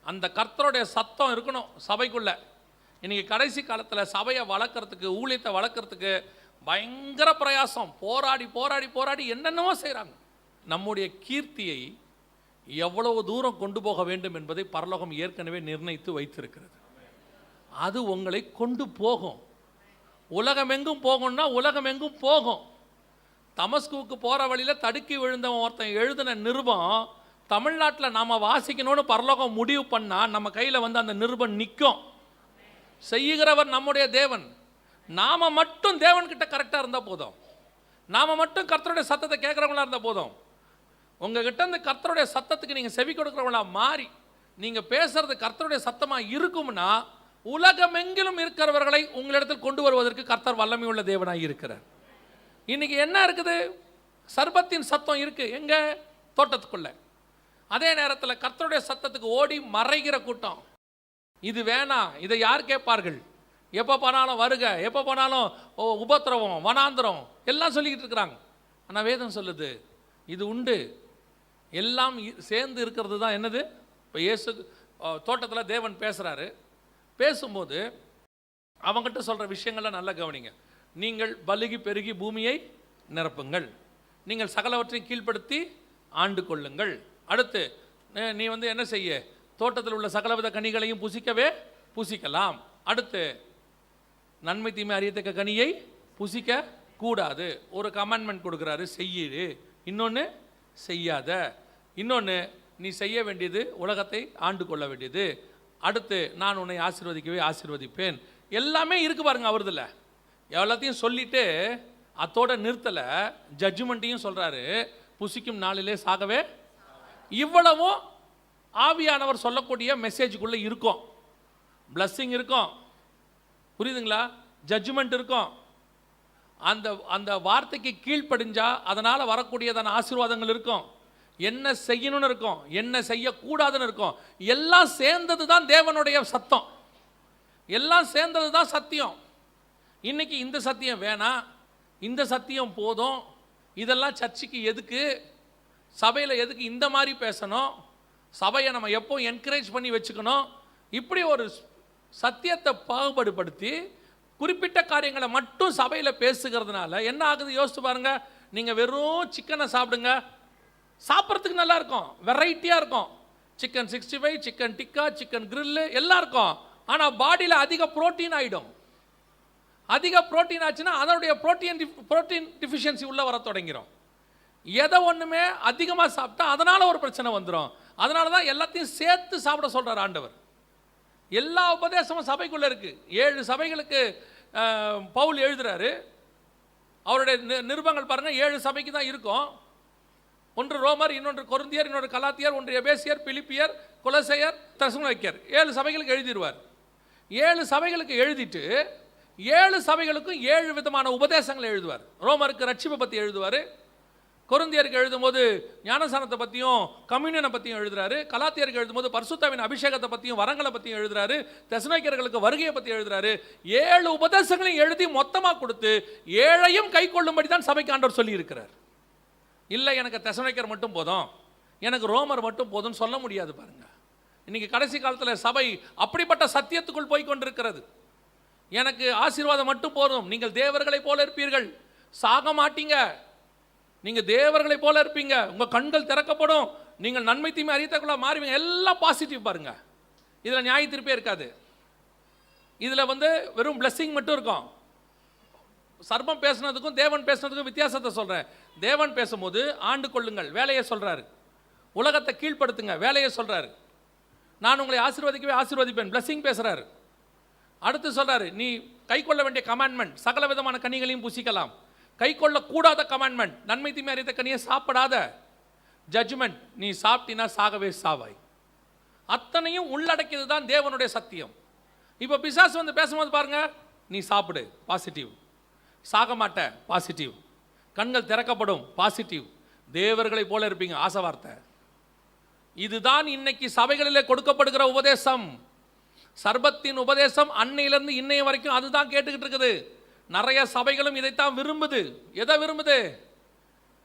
அந்த கர்த்தருடைய சத்தம் இருக்கணும் சபைக்குள்ள. இன்றைக்கி கடைசி காலத்தில் சபையை வளர்க்குறதுக்கு, ஊழியத்தை வளர்க்குறதுக்கு பயங்கர பிரயாசம், போராடி போராடி போராடி என்னென்னவோ செய்கிறாங்க. நம்முடைய கீர்த்தியை எவ்வளவு தூரம் கொண்டு போக வேண்டும் என்பதை பரலோகம் ஏற்கனவே நிர்ணயித்து வைத்திருக்கிறது. அது உங்களை கொண்டு போகும். உலகமெங்கும் போகும்னா உலகமெங்கும் போகும். தமஸ்குவுக்கு போகிற வழியில் தடுக்கி விழுந்தவன் ஒருத்தன் எழுதின நிருபம் தமிழ்நாட்டில் நாம் வாசிக்கணும்னு பரலோகம் முடிவு பண்ணால் நம்ம கையில் வந்து அந்த நிருபம் நிற்கும். செய்கிறவர் நம்முடைய தேவன். நாம் மட்டும் தேவன்கிட்ட கரெக்டாக இருந்தால் போதும். நாம் மட்டும் கர்த்தருடைய சத்தத்தை கேட்குறவங்களா இருந்தால் போதும். உங்ககிட்ட இருந்து கர்த்தருடைய சத்தத்துக்கு நீங்கள் செவி கொடுக்குறவங்களா மாறி நீங்கள் பேசுறது கர்த்தருடைய சத்தமாக இருக்கும்னா உலகமெங்கிலும் இருக்கிறவர்களை உங்களிடத்தில் கொண்டு வருவதற்கு கர்த்தர் வல்லமை உள்ள தேவனாக இருக்கிறார். இன்னைக்கு என்ன இருக்குது? சர்பத்தின் சத்தம் இருக்கு எங்க? தோட்டத்துக்குள்ள. அதே நேரத்தில் கர்த்தருடைய சத்தத்துக்கு ஓடி மறைகிற கூட்டம். இது வேணாம், இதை யார் கேட்பார்கள்? எப்போ போனாலும் வருக, எப்போ போனாலும் உபத்திரவம், வனாந்திரம் எல்லாம் சொல்லிக்கிட்டு இருக்கிறாங்க. ஆனால் வேதம் சொல்லுது இது உண்டு. எல்லாம் சேர்ந்து இருக்கிறது தான் என்னது? இப்போ இயேசு தோட்டத்தில் தேவன் பேசுகிறாரு. பேசும்போது அவங்ககிட்ட சொல்கிற விஷயங்கள்லாம் நல்லா கவனிங்க. நீங்கள் பலுகி பெருகி பூமியை நிரப்புங்கள், நீங்கள் சகலவற்றையும் கீழ்ப்படுத்தி ஆண்டு கொள்ளுங்கள். அடுத்து நீ வந்து என்ன செய்ய? தோட்டத்தில் உள்ள சகலவித கனிகளையும் புசிக்கவே புசிக்கலாம். அடுத்து நன்மை தீமை அறியத்தக்க கனியை புசிக்க கூடாது. ஒரு கமெண்ட்மெண்ட் கொடுக்குறாரு, செய்யிடு. இன்னொன்று செய்யாத. இன்னொன்று நீ செய்ய வேண்டியது உலகத்தை ஆண்டு கொள்ள வேண்டியது. அடுத்து நான் உன்னை ஆசீர்வதிக்கவே ஆசீர்வதிப்பேன். எல்லாமே இருக்கு பாருங்க அவர்தில். எல்லாத்தையும் சொல்லிட்டு அத்தோட நிறுத்தலை, ஜட்ஜ்மெண்ட்டையும் சொல்கிறாரு. புசிக்கும் நாளிலே சாகவே. இவ்வளவும் ஆவியானவர் சொல்லக்கூடிய மெசேஜுக்குள்ளே இருக்கும். பிளஸ்ஸிங் இருக்கும், புரியுதுங்களா? ஜட்ஜ்மெண்ட் இருக்கும். அந்த அந்த வார்த்தைக்கு கீழ்ப்படிஞ்சா அதனால் வரக்கூடியதான ஆசீர்வாதங்கள் இருக்கும். என்ன செய்யணும்னு இருக்கும், என்ன செய்யக்கூடாதுன்னு இருக்கும். எல்லாம் சேர்ந்தது தான் தேவனுடைய சத்தம், எல்லாம் சேர்ந்தது தான் சத்தியம். இன்னைக்கு இந்த சத்தியம் வேணாம், இந்த சத்தியம் போதும், இதெல்லாம் சர்ச்சுக்கு எதுக்கு, சபையில் எதுக்கு இந்த மாதிரி பேசணும், சபையை நம்ம எப்போ என்கரேஜ் பண்ணி வச்சுக்கணும், இப்படி ஒரு சத்தியத்தை பாகுபாடுபடுத்தி குறிப்பிட்ட காரியங்களை மட்டும் சபையில் பேசுகிறதுனால என்ன ஆகுது யோசிச்சு பாருங்க. நீங்கள் வெறும் சிக்கனை சாப்பிடுங்க, சாப்பிட்றதுக்கு நல்லா இருக்கும், வெரைட்டியாக இருக்கும். Chicken 65, chicken tikka, chicken grill எல்லாம் இருக்கும். ஆனால் பாடியில் அதிக புரோட்டீன் ஆகிடும். அதிக புரோட்டீன் ஆச்சுன்னா அதனுடைய புரோட்டீன் டிஃபிஷியன்சி உள்ளே வர தொடங்கிடும். எதை ஒன்றுமே அதிகமாக சாப்பிட்டா அதனால் ஒரு பிரச்சனை வந்துடும். அதனால தான் எல்லாத்தையும் சேர்த்து சாப்பிட சொல்கிறார் ஆண்டவர். எல்லா உபதேசமும் சபைக்குள்ளே இருக்குது. 7 சபைகளுக்கு பவுல் எழுதுறாரு. அவருடைய நிருபங்கள் பாருங்கள், 7 சபைக்கு தான் இருக்கும். ஒன்று ரோமர், இன்னொன்று கொரிந்தியர், இன்னொன்று கலாத்தியர், ஒன்று எபேசியர், பிலிப்பியர், கொலோசையர், தெசலோனிக்கர். 7 சபைகளுக்கு எழுதிடுவார். 7 சபைகளுக்கு எழுதிட்டு 7 சபைகளுக்கும் 7 விதமான உபதேசங்களை எழுதுவார். ரோமருக்கு ரட்சிப்பை பற்றி எழுதுவார், கொரிந்தியருக்கு எழுதும்போது ஞானசானத்தை பற்றியும் கம்யூனியனை பற்றியும் எழுதுறாரு, கலாத்தியருக்கு எழுதும்போது பரிசுத்தாவின் அபிஷேகத்தை பற்றியும் வரங்களை பற்றியும் எழுதுறாரு, தெசலோனிக்கர்களுக்கு வருகையை பற்றி எழுதுறாரு. 7 உபதேசங்களையும் எழுதி மொத்தமாக கொடுத்து 7ஐயும் கை கொள்ளும்படி தான் சபைக்கு ஆண்டவர் சொல்லி இருக்கிறார். இல்லை எனக்கு தெசலோனிக்கர் மட்டும் போதும், எனக்கு ரோமர் மட்டும் போதும்னு சொல்ல முடியாது பாருங்க. இன்னைக்கு கடைசி காலத்தில் சபை அப்படிப்பட்ட சத்தியத்துக்குள் போய் கொண்டிருக்கிறது. எனக்கு ஆசீர்வாதம் மட்டும் போதும், நீங்கள் தேவர்களை போல இருப்பீர்கள், சாக மாட்டீங்க, நீங்கள் தேவர்களை போல இருப்பீங்க, உங்கள் கண்கள் திறக்கப்படும், நீங்கள் நன்மை தீமை அறியத்தக்குள்ள மாறுவீங்க. எல்லாம் பாசிட்டிவ் பாருங்க. இதில் நியாய தீர்ப்பே இருக்காது. இதில் வந்து வெறும் பிளஸ்ஸிங் மட்டும் இருக்கும். சர்பம் பேசுனதுக்கும் தேவன் பேசுனதுக்கும் வித்தியாசத்தை சொல்கிறேன். தேவன் பேசும்போது ஆண்டு கொள்ளுங்கள் வேலையை சொல்கிறாரு. உலகத்தை கீழ்ப்படுத்துங்க, வேலையை சொல்கிறாரு. நான் உங்களை ஆசீர்வதிக்கவே ஆசீர்வதிப்பேன், பிளஸிங் பேசுகிறாரு. அடுத்து சொல்கிறாரு, நீ கை கொள்ள வேண்டிய கமாண்ட்மெண்ட், சகல விதமான கனிகளையும் புசிக்கலாம். கை கொள்ளக்கூடாத கமாண்ட்மெண்ட், நன்மை தீமை அறிந்த கனியை சாப்பிடாத. ஜட்ஜ்மெண்ட், நீ சாப்பிட்டினா சாகவே சாவாய். அத்தனையும் உள்ளடக்கியது தான் தேவனுடைய சத்தியம். இப்போ பிசாசு வந்து பேசும்போது பாருங்க, நீ சாப்பிடு, பாசிட்டிவ். சாக மாட்ட, பாசிட்டிவ். கண்கள் திறக்கப்படும், பாசிட்டிவ். தேவர்களை போல இருப்பீங்க, ஆசை வார்த்தை. இதுதான் இன்னைக்கு சபைகளிலே கொடுக்கப்படுகிற உபதேசம். சர்பத்தின் உபதேசம் அன்னையிலிருந்து இன்னைய வரைக்கும் அதுதான் கேட்டுக்கிட்டு இருக்குது. நிறைய சபைகளும் இதைத்தான் விரும்புது. எதை விரும்புது?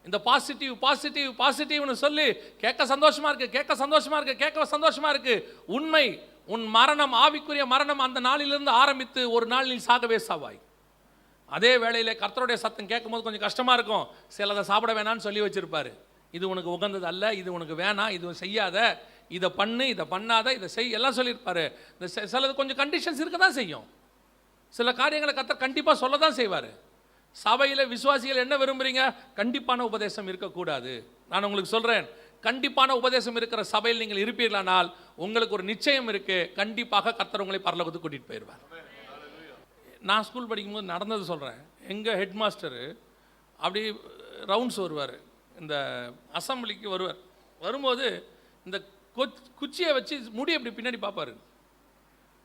இந்த பாசிட்டிவ் பாசிட்டிவ் பாசிட்டிவ்னு சொல்லி கேட்க சந்தோஷமா இருக்கு, கேட்க சந்தோஷமா இருக்கு, கேட்க சந்தோஷமா இருக்கு. உண்மை, உன் மரணம், ஆவிக்குரிய மரணம் அந்த நாளிலிருந்து ஆரம்பித்து ஒரு நாள் நீ சாகவே சாவாய். அதே வேளையிலே கர்த்தருடைய சத்தம் கேட்கும்போது கொஞ்சம் கஷ்டமா இருக்கும். சிலதை சாப்பிட வேணான்னு சொல்லி வச்சிருப்பாரு. இது உனக்கு உகந்தது அல்ல, இது உனக்கு வேணாம், இது செய்யாத, இதை பண்ணு, இதை பண்ணாத, இதை செய், எல்லாம் சொல்லியிருப்பாரு. இந்த சிலது கொஞ்சம் கண்டிஷன்ஸ் இருக்க தான் செய்யும். சில காரியங்களை கர்த்தர் கண்டிப்பாக சொல்ல தான் செய்வார். சபையில் விசுவாசிகள் என்ன விரும்புகிறீங்க? கண்டிப்பான உபதேசம் இருக்கக்கூடாது. நான் உங்களுக்கு சொல்கிறேன், கண்டிப்பான உபதேசம் இருக்கிற சபையில் நீங்கள் இருப்பீர்களானால் உங்களுக்கு ஒரு நிச்சயம் இருக்குது, கண்டிப்பாக கர்த்தர் உங்களை பரலோகத்துக்கு கூட்டிகிட்டு போயிடுவார். நான் ஸ்கூல் படிக்கும்போது நடந்தது சொல்கிறேன். எங்கள் ஹெட் மாஸ்டரு அப்படி ரவுண்ட்ஸ் வருவார், இந்த அசம்பிளிக்கு வருவார். வரும்போது இந்த குச்சியை வச்சு முடி அப்படி பின்னாடி பார்ப்பார்.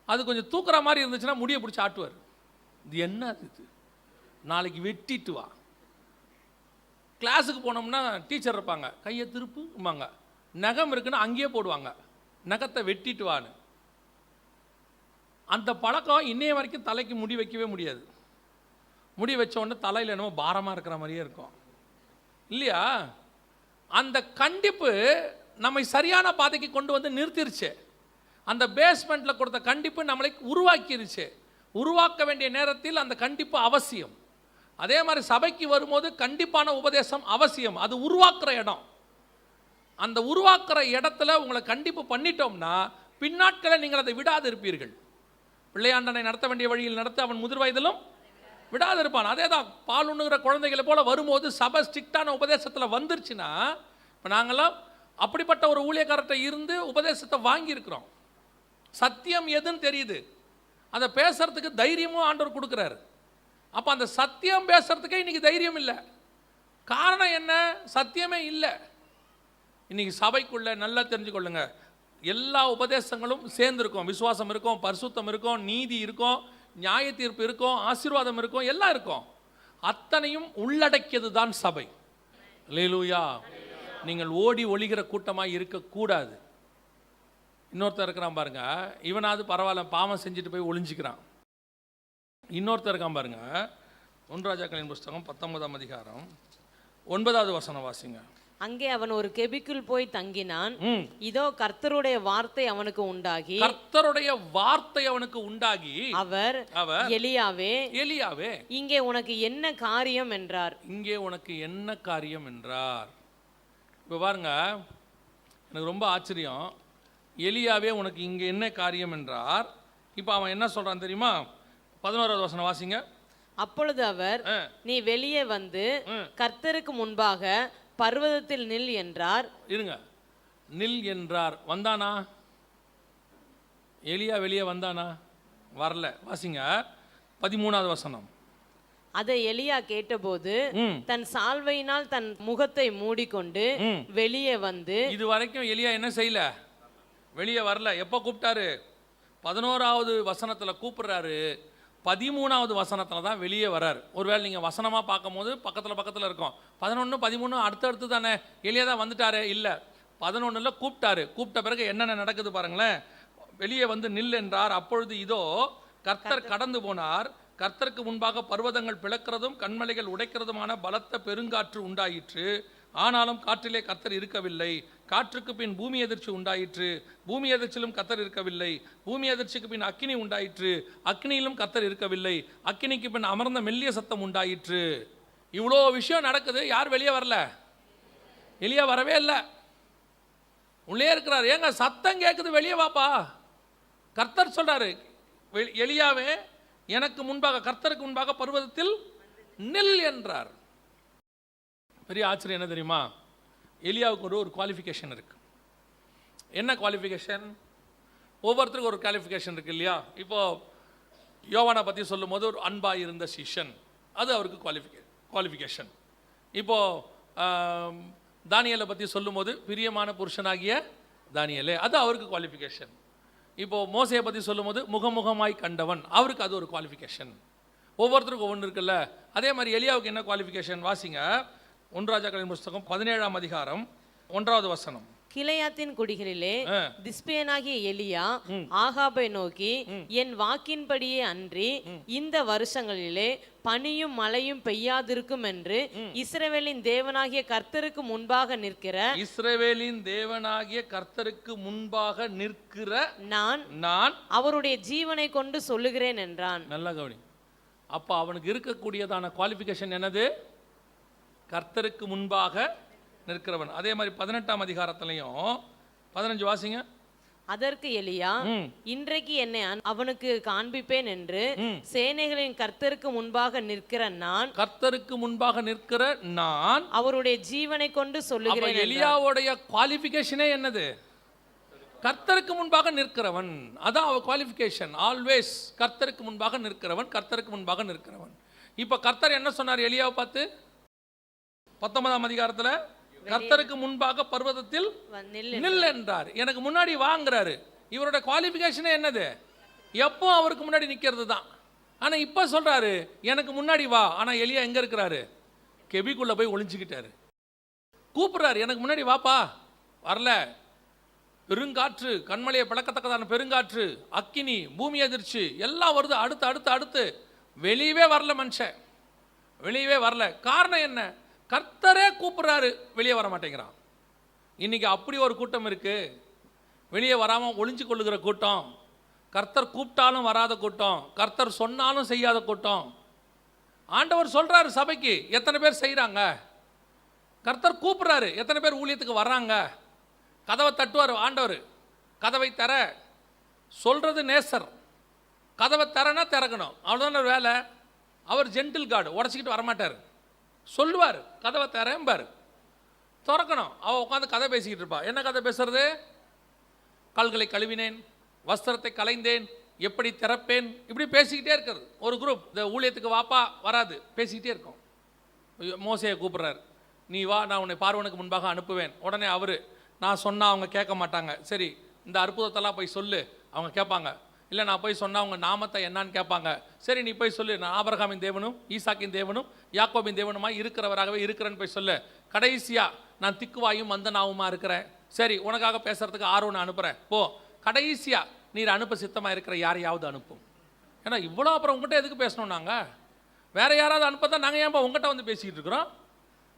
அது கொஞ்சம் தூக்குற மாதிரி இருந்துச்சுன்னா முடியை பிடிச்சி ஆட்டுவார். இது என்ன இது, நாளைக்கு வெட்டிட்டு வா. கிளாஸுக்கு போனோம்னா டீச்சர் இருப்பாங்க, கையை திருப்பும்பாங்க. நகம் இருக்குன்னா அங்கேயே போடுவாங்க, நகத்தை வெட்டிட்டு வான்னு. அந்த பழக்கம் இன்னைய வரைக்கும் தலைக்கு முடி வைக்கவே முடியாது. முடி வச்ச உடனே தலையில் என்னமோ பாரமாக இருக்கிற மாதிரியே இருக்கும் இல்லையா? அந்த கண்டிப்பு நம்மை சரியான பாதைக்கு கொண்டு வந்து நிறுத்திருச்சு. அந்த பேஸ்மெண்ட்டில் கொடுத்த கண்டிப்பு நம்மளை உருவாக்கிருச்சு. உருவாக்க வேண்டிய நேரத்தில் அந்த கண்டிப்பு அவசியம். அதே மாதிரி சபைக்கு வரும்போது கண்டிப்பான உபதேசம் அவசியம். அது உருவாக்குற இடம். அந்த உருவாக்குற இடத்துல உங்களை கண்டிப்பு பண்ணிட்டோம்னா பின்னாட்களை நீங்கள் அதை விடாது இருப்பீர்கள். பிள்ளையாண்டனை நடத்த வேண்டிய வழியில் நடத்த அவன் முதிர் வயதிலும் விடாது இருப்பான். அதே தான் பால் உண்ணுகிற குழந்தைகளை போல வரும்போது சபை ஸ்ட்ரிக்டான உபதேசத்தில் வந்துருச்சுன்னா, இப்போ நாங்களாம் அப்படிப்பட்ட ஒரு ஊழியக்காரர்கிட்ட இருந்து உபதேசத்தை வாங்கியிருக்கிறோம். சத்தியம் எதுன்னு தெரியுது, அதை பேசுறதுக்கு தைரியமும் ஆண்டவர் கொடுக்குறாரு. அப்போ அந்த சத்தியம் பேசுறதுக்கே இன்னைக்கு தைரியம் இல்லை. காரணம் என்ன? சத்தியமே இல்லை. இன்னைக்கு சபைக்குள்ள நல்லா தெரிஞ்சுக்கொள்ளுங்க, எல்லா உபதேசங்களும் சேர்ந்துருக்கும். விசுவாசம் இருக்கும், பரிசுத்தம் இருக்கும், நீதி இருக்கும், நியாய தீர்ப்பு இருக்கும், ஆசீர்வாதம் இருக்கும், எல்லாம் இருக்கும். அத்தனையும் உள்ளடக்கியது தான் சபை. அல்லேலூயா. நீங்கள் ஓடி ஒளிகிற கூட்டமாக இருக்கக்கூடாது. இன்னொருத்தர் இருக்கிறான் பாருங்க, இவனாவது பரவாயில்ல, பாவம் செஞ்சுட்டு போய் ஒளிஞ்சிக்கிறான். இன்னொருத்தர் இருக்கான் பாருங்க, 1 ராஜாக்களின் புஸ்தகம் 19ஆம் அதிகாரம் 9வது வசனம் வாசிங்க.
அங்கே அவன் ஒரு கெபிக்குள் போய் தங்கினான். இதோ கர்த்தருடைய வார்த்தை அவனுக்கு உண்டாகி, கர்த்தருடைய
வார்த்தை அவனுக்கு உண்டாகி
அவர் எலியாவே,
எலியாவே,
இங்கே உனக்கு என்ன காரியம் என்றார்.
இங்கே உனக்கு என்ன காரியம் என்றார். இப்போ பாருங்க, எனக்கு ரொம்ப ஆச்சரியம். எலியாவே உனக்கு இங்கே என்ன காரியம் என்றார். இப்போ அவன் என்ன சொல்றான் தெரியுமா? 11வது வசனம் வாசிங்க.
அப்பொழுது அவர், நீ வெளியே வந்து கர்த்தருக்கு முன்பாக பர்வதத்தில் நில் என்றார்.
இருங்க, நில் என்றார். வந்தானா? எலியா வெளியே வந்தானா? வரல. வாசிங்க 13வது வசனம்.
அதை எலியா கேட்டபோது தன் சால்வையினால் தன் முகத்தை மூடிக்கொண்டு வெளியே வந்து, இது
வரைக்கும் எலியா என்ன செய்யல? வெளியே வரல. எப்போ கூப்பிட்டாரு? 11வது வசனத்தில் கூப்பிடுறாரு. 13வது வசனத்தில் தான் வெளியே வராரு. ஒருவேளை நீங்கள் வசனமாக பார்க்கும் போது பக்கத்தில் இருக்கும். 11, 13 அடுத்தடுத்து தானே. எலியா தான் வந்துட்டாரு? இல்லை, 11ல் கூப்பிட்டாரு. கூப்பிட்ட பிறகு என்னென்ன நடக்குது பாருங்களேன். வெளியே வந்து நில் என்றார். அப்பொழுது இதோ கர்த்தர் கடந்து போனார். கர்த்தருக்கு முன்பாக பர்வதங்கள் பிளக்கிறதும் கண்மலைகள் உடைக்கிறதுமான பலத்த பெருங்காற்று உண்டாயிற்று. ஆனாலும் காற்றிலே கர்த்தர் இருக்கவில்லை. காற்றுக்கு பின் பூமி எதிர்ச்சி உண்டாயிற்று. பூமி எதிர்ச்சியிலும் கர்த்தர் இருக்கவில்லை. பூமி எதிர்ச்சிக்கு பின் அக்கினி உண்டாயிற்று. அக்கினியிலும் கர்த்தர் இருக்கவில்லை. அக்கினிக்கு பின் அமர்ந்த மெல்லிய சத்தம் உண்டாயிற்று. இவ்வளோ விஷயம் நடக்குது. யார் வெளியே வரல? எலியா வரவே இல்லை, உள்ளே இருக்கிறார். ஏங்க சத்தம் கேட்குது, வெளியே வாப்பா. கர்த்தர் சொல்றாரு, எலியாவே எனக்கு முன்பாக, கர்த்தருக்கு முன்பாக பர்வதத்தில் நில் என்றார். பெரிய ஆச்சரியம் என்ன தெரியுமா? எலியாவுக்கு ஒரு குவாலிஃபிகேஷன் இருக்குது. என்ன குவாலிஃபிகேஷன்? ஒவ்வொருத்தருக்கும் ஒரு குவாலிஃபிகேஷன் இருக்குது இல்லையா? இப்போது யோவானை பற்றி சொல்லும் போது ஒரு அன்பாக இருந்த சிஷ்யன், அது அவருக்கு குவாலிஃபிகேஷன். இப்போது தானியேலை பற்றி சொல்லும்போது பிரியமான புருஷனாகிய தானியேலே, அது அவருக்கு குவாலிஃபிகேஷன். இப்போது மோசையை பற்றி சொல்லும்போது முகமுகமாய் கண்டவன், அவருக்கு அது ஒரு குவாலிஃபிகேஷன். ஒவ்வொருத்தருக்கும் ஒவ்வொன்று இருக்குல்ல. அதே மாதிரி எலியாவுக்கு என்ன குவாலிஃபிகேஷன்? வாசிங்க 1 ராஜாக்களின் புஸ்தகம் 17ஆம் அதிகாரம் 1வது வசனம்.
கிளையாத்தின் குடிகளிலே திஸ்பியனாகிய எலியா ஆகாபை நோக்கி, என் வாக்கின்படியே அன்றி இந்த வருஷங்களிலே பனியும் மழையும் பெய்யாதிருக்கும் என்று இஸ்ரவேலின் தேவனாகிய கர்த்தருக்கு முன்பாக நிற்கிற நான் அவருடைய ஜீவனை கொண்டு சொல்லுகிறேன் என்றான்.
நல்லா கவனி. அப்ப அவனுக்கு இருக்கக்கூடியதான குவாலிஃபிகேஷன் என்னது? கர்த்தருக்கு முன்பாக நிற்கிறவன். அதே மாதிரி 18ஆம் அதிகாரத்திலையும் 15 வாசிங்க.
அதற்கு எலியா, இன்றைக்கு என்னை அவனுக்கு காண்பிப்பேன் என்று சேனைகளின் கர்த்தருக்கு முன்பாக நிற்கிற நான் அவருடைய ஜீவனை கொண்டு சொல்லுகிறேன்.
எலியாவுடைய குவாலிஃபிகேஷனே என்னது? கர்த்தருக்கு முன்பாக நிற்கிறவன். அதான் அவ குவாலிஃபிகேஷன். ஆல்வேஸ் கர்த்தருக்கு முன்பாக நிற்கிறவன், கர்த்தருக்கு முன்பாக நிற்கிறவன். இப்ப கர்த்தர் என்ன சொன்னார் எலியாவை பார்த்து? 19ஆம் அதிகாரத்துல கர்த்தருக்கு முன்பாக பர்வதத்தில் நில் என்றார். எனக்கு முன்னாடி வாங்குறாரு. இவரோட குவாலிஃபிகேஷனே என்னது? எப்போ அவருக்கு முன்னாடி நிற்கிறது தான். ஆனா இப்ப சொல்றாரு எனக்கு முன்னாடி வா. ஆனா எலியா எங்க இருக்கிறாரு? கெபிக்குள்ள போய் ஒளிஞ்சுக்கிட்டாரு. கூப்பிடுறாரு, எனக்கு முன்னாடி வாப்பா. வரல. பெருங்காற்று, கண்மலையை பிளக்கத்தக்கதான பெருங்காற்று, அக்கினி, பூமி அதிர்ச்சி எல்லாம் வருது. அடுத்து அடுத்து அடுத்து வெளியவே வரல மனுஷன், வெளியவே வரல. காரணம் என்ன? கர்த்தரே கூப்பிடுறாரு, வெளியே வர மாட்டேங்கிறான். இன்னைக்கு அப்படி ஒரு கூட்டம் இருக்கு, வெளியே வராம ஒளிஞ்சு கொள்ளுகிற கூட்டம், கர்த்தர் கூப்பிட்டாலும் வராத கூட்டம், கர்த்தர் சொன்னாலும் செய்யாத கூட்டம். ஆண்டவர் சொல்றாரு சபைக்கு, எத்தனை பேர் செய்யறாங்க? கர்த்தர் கூப்பிடுறாரு, எத்தனை பேர் ஊழியத்துக்கு வர்றாங்க? கதவை தட்டுவார் ஆண்டவர், கதவை தர சொல்றது நேசர். கதவை தரனா திறக்கணும், அவ்வளோதான் வேலை. அவர் ஜென்டில் கார்டு, உடச்சிக்கிட்டு வரமாட்டார். சொல்லுவார், கதவை தரேன்பார், திறக்கணும். அவள் உட்காந்து கதை பேசிக்கிட்டு இருப்பா. என்ன கதை பேசுறது? கால்களை கழுவினேன், வஸ்திரத்தை கலைந்தேன், எப்படி திறப்பேன், இப்படி பேசிக்கிட்டே இருக்கிறது. ஒரு குரூப் இந்த ஊழியத்துக்கு வாப்பா, வராது, பேசிக்கிட்டே இருக்கும். மோசையை கூப்பிட்றாரு, நீ வா, நான் உன்னை பார்வனுக்கு முன்பாக அனுப்புவேன். உடனே அவர், நான் சொன்னால் அவங்க கேட்க மாட்டாங்க, சரி இந்த அற்புதத்தெல்லாம் போய் சொல்லு, அவங்க கேட்பாங்க. இல்லை நான் போய் சொன்னால் அவங்க நாமத்தை என்னான்னு கேட்பாங்க. சரி நீ போய் சொல்லு, நான் ஆபிரகாமின் தேவனும் ஈசாக்கின் தேவனும் யாக்கோபின் தேவனுமாய் இருக்கிறவராகவே இருக்கிறேன்னு போய் சொல்லு. கடைசியாக நான் திக்குவாயும் மந்தனாவுமா இருக்கிறேன், சரி உனக்காக பேசுறதுக்கு ஆர்வனை அனுப்புகிறேன் போ. கடைசியாக நீர் அனுப்ப சித்தமாக இருக்கிற யாரையாவது அனுப்பும். ஏன்னா இவ்வளோ அப்புறம் உங்கள்கிட்ட எதுக்கு பேசணும்? நாங்கள் வேற யாராவது அனுப்பத்தான் நாங்கள் ஏன்பா உங்கள்கிட்ட வந்து பேசிக்கிட்டு இருக்கிறோம்?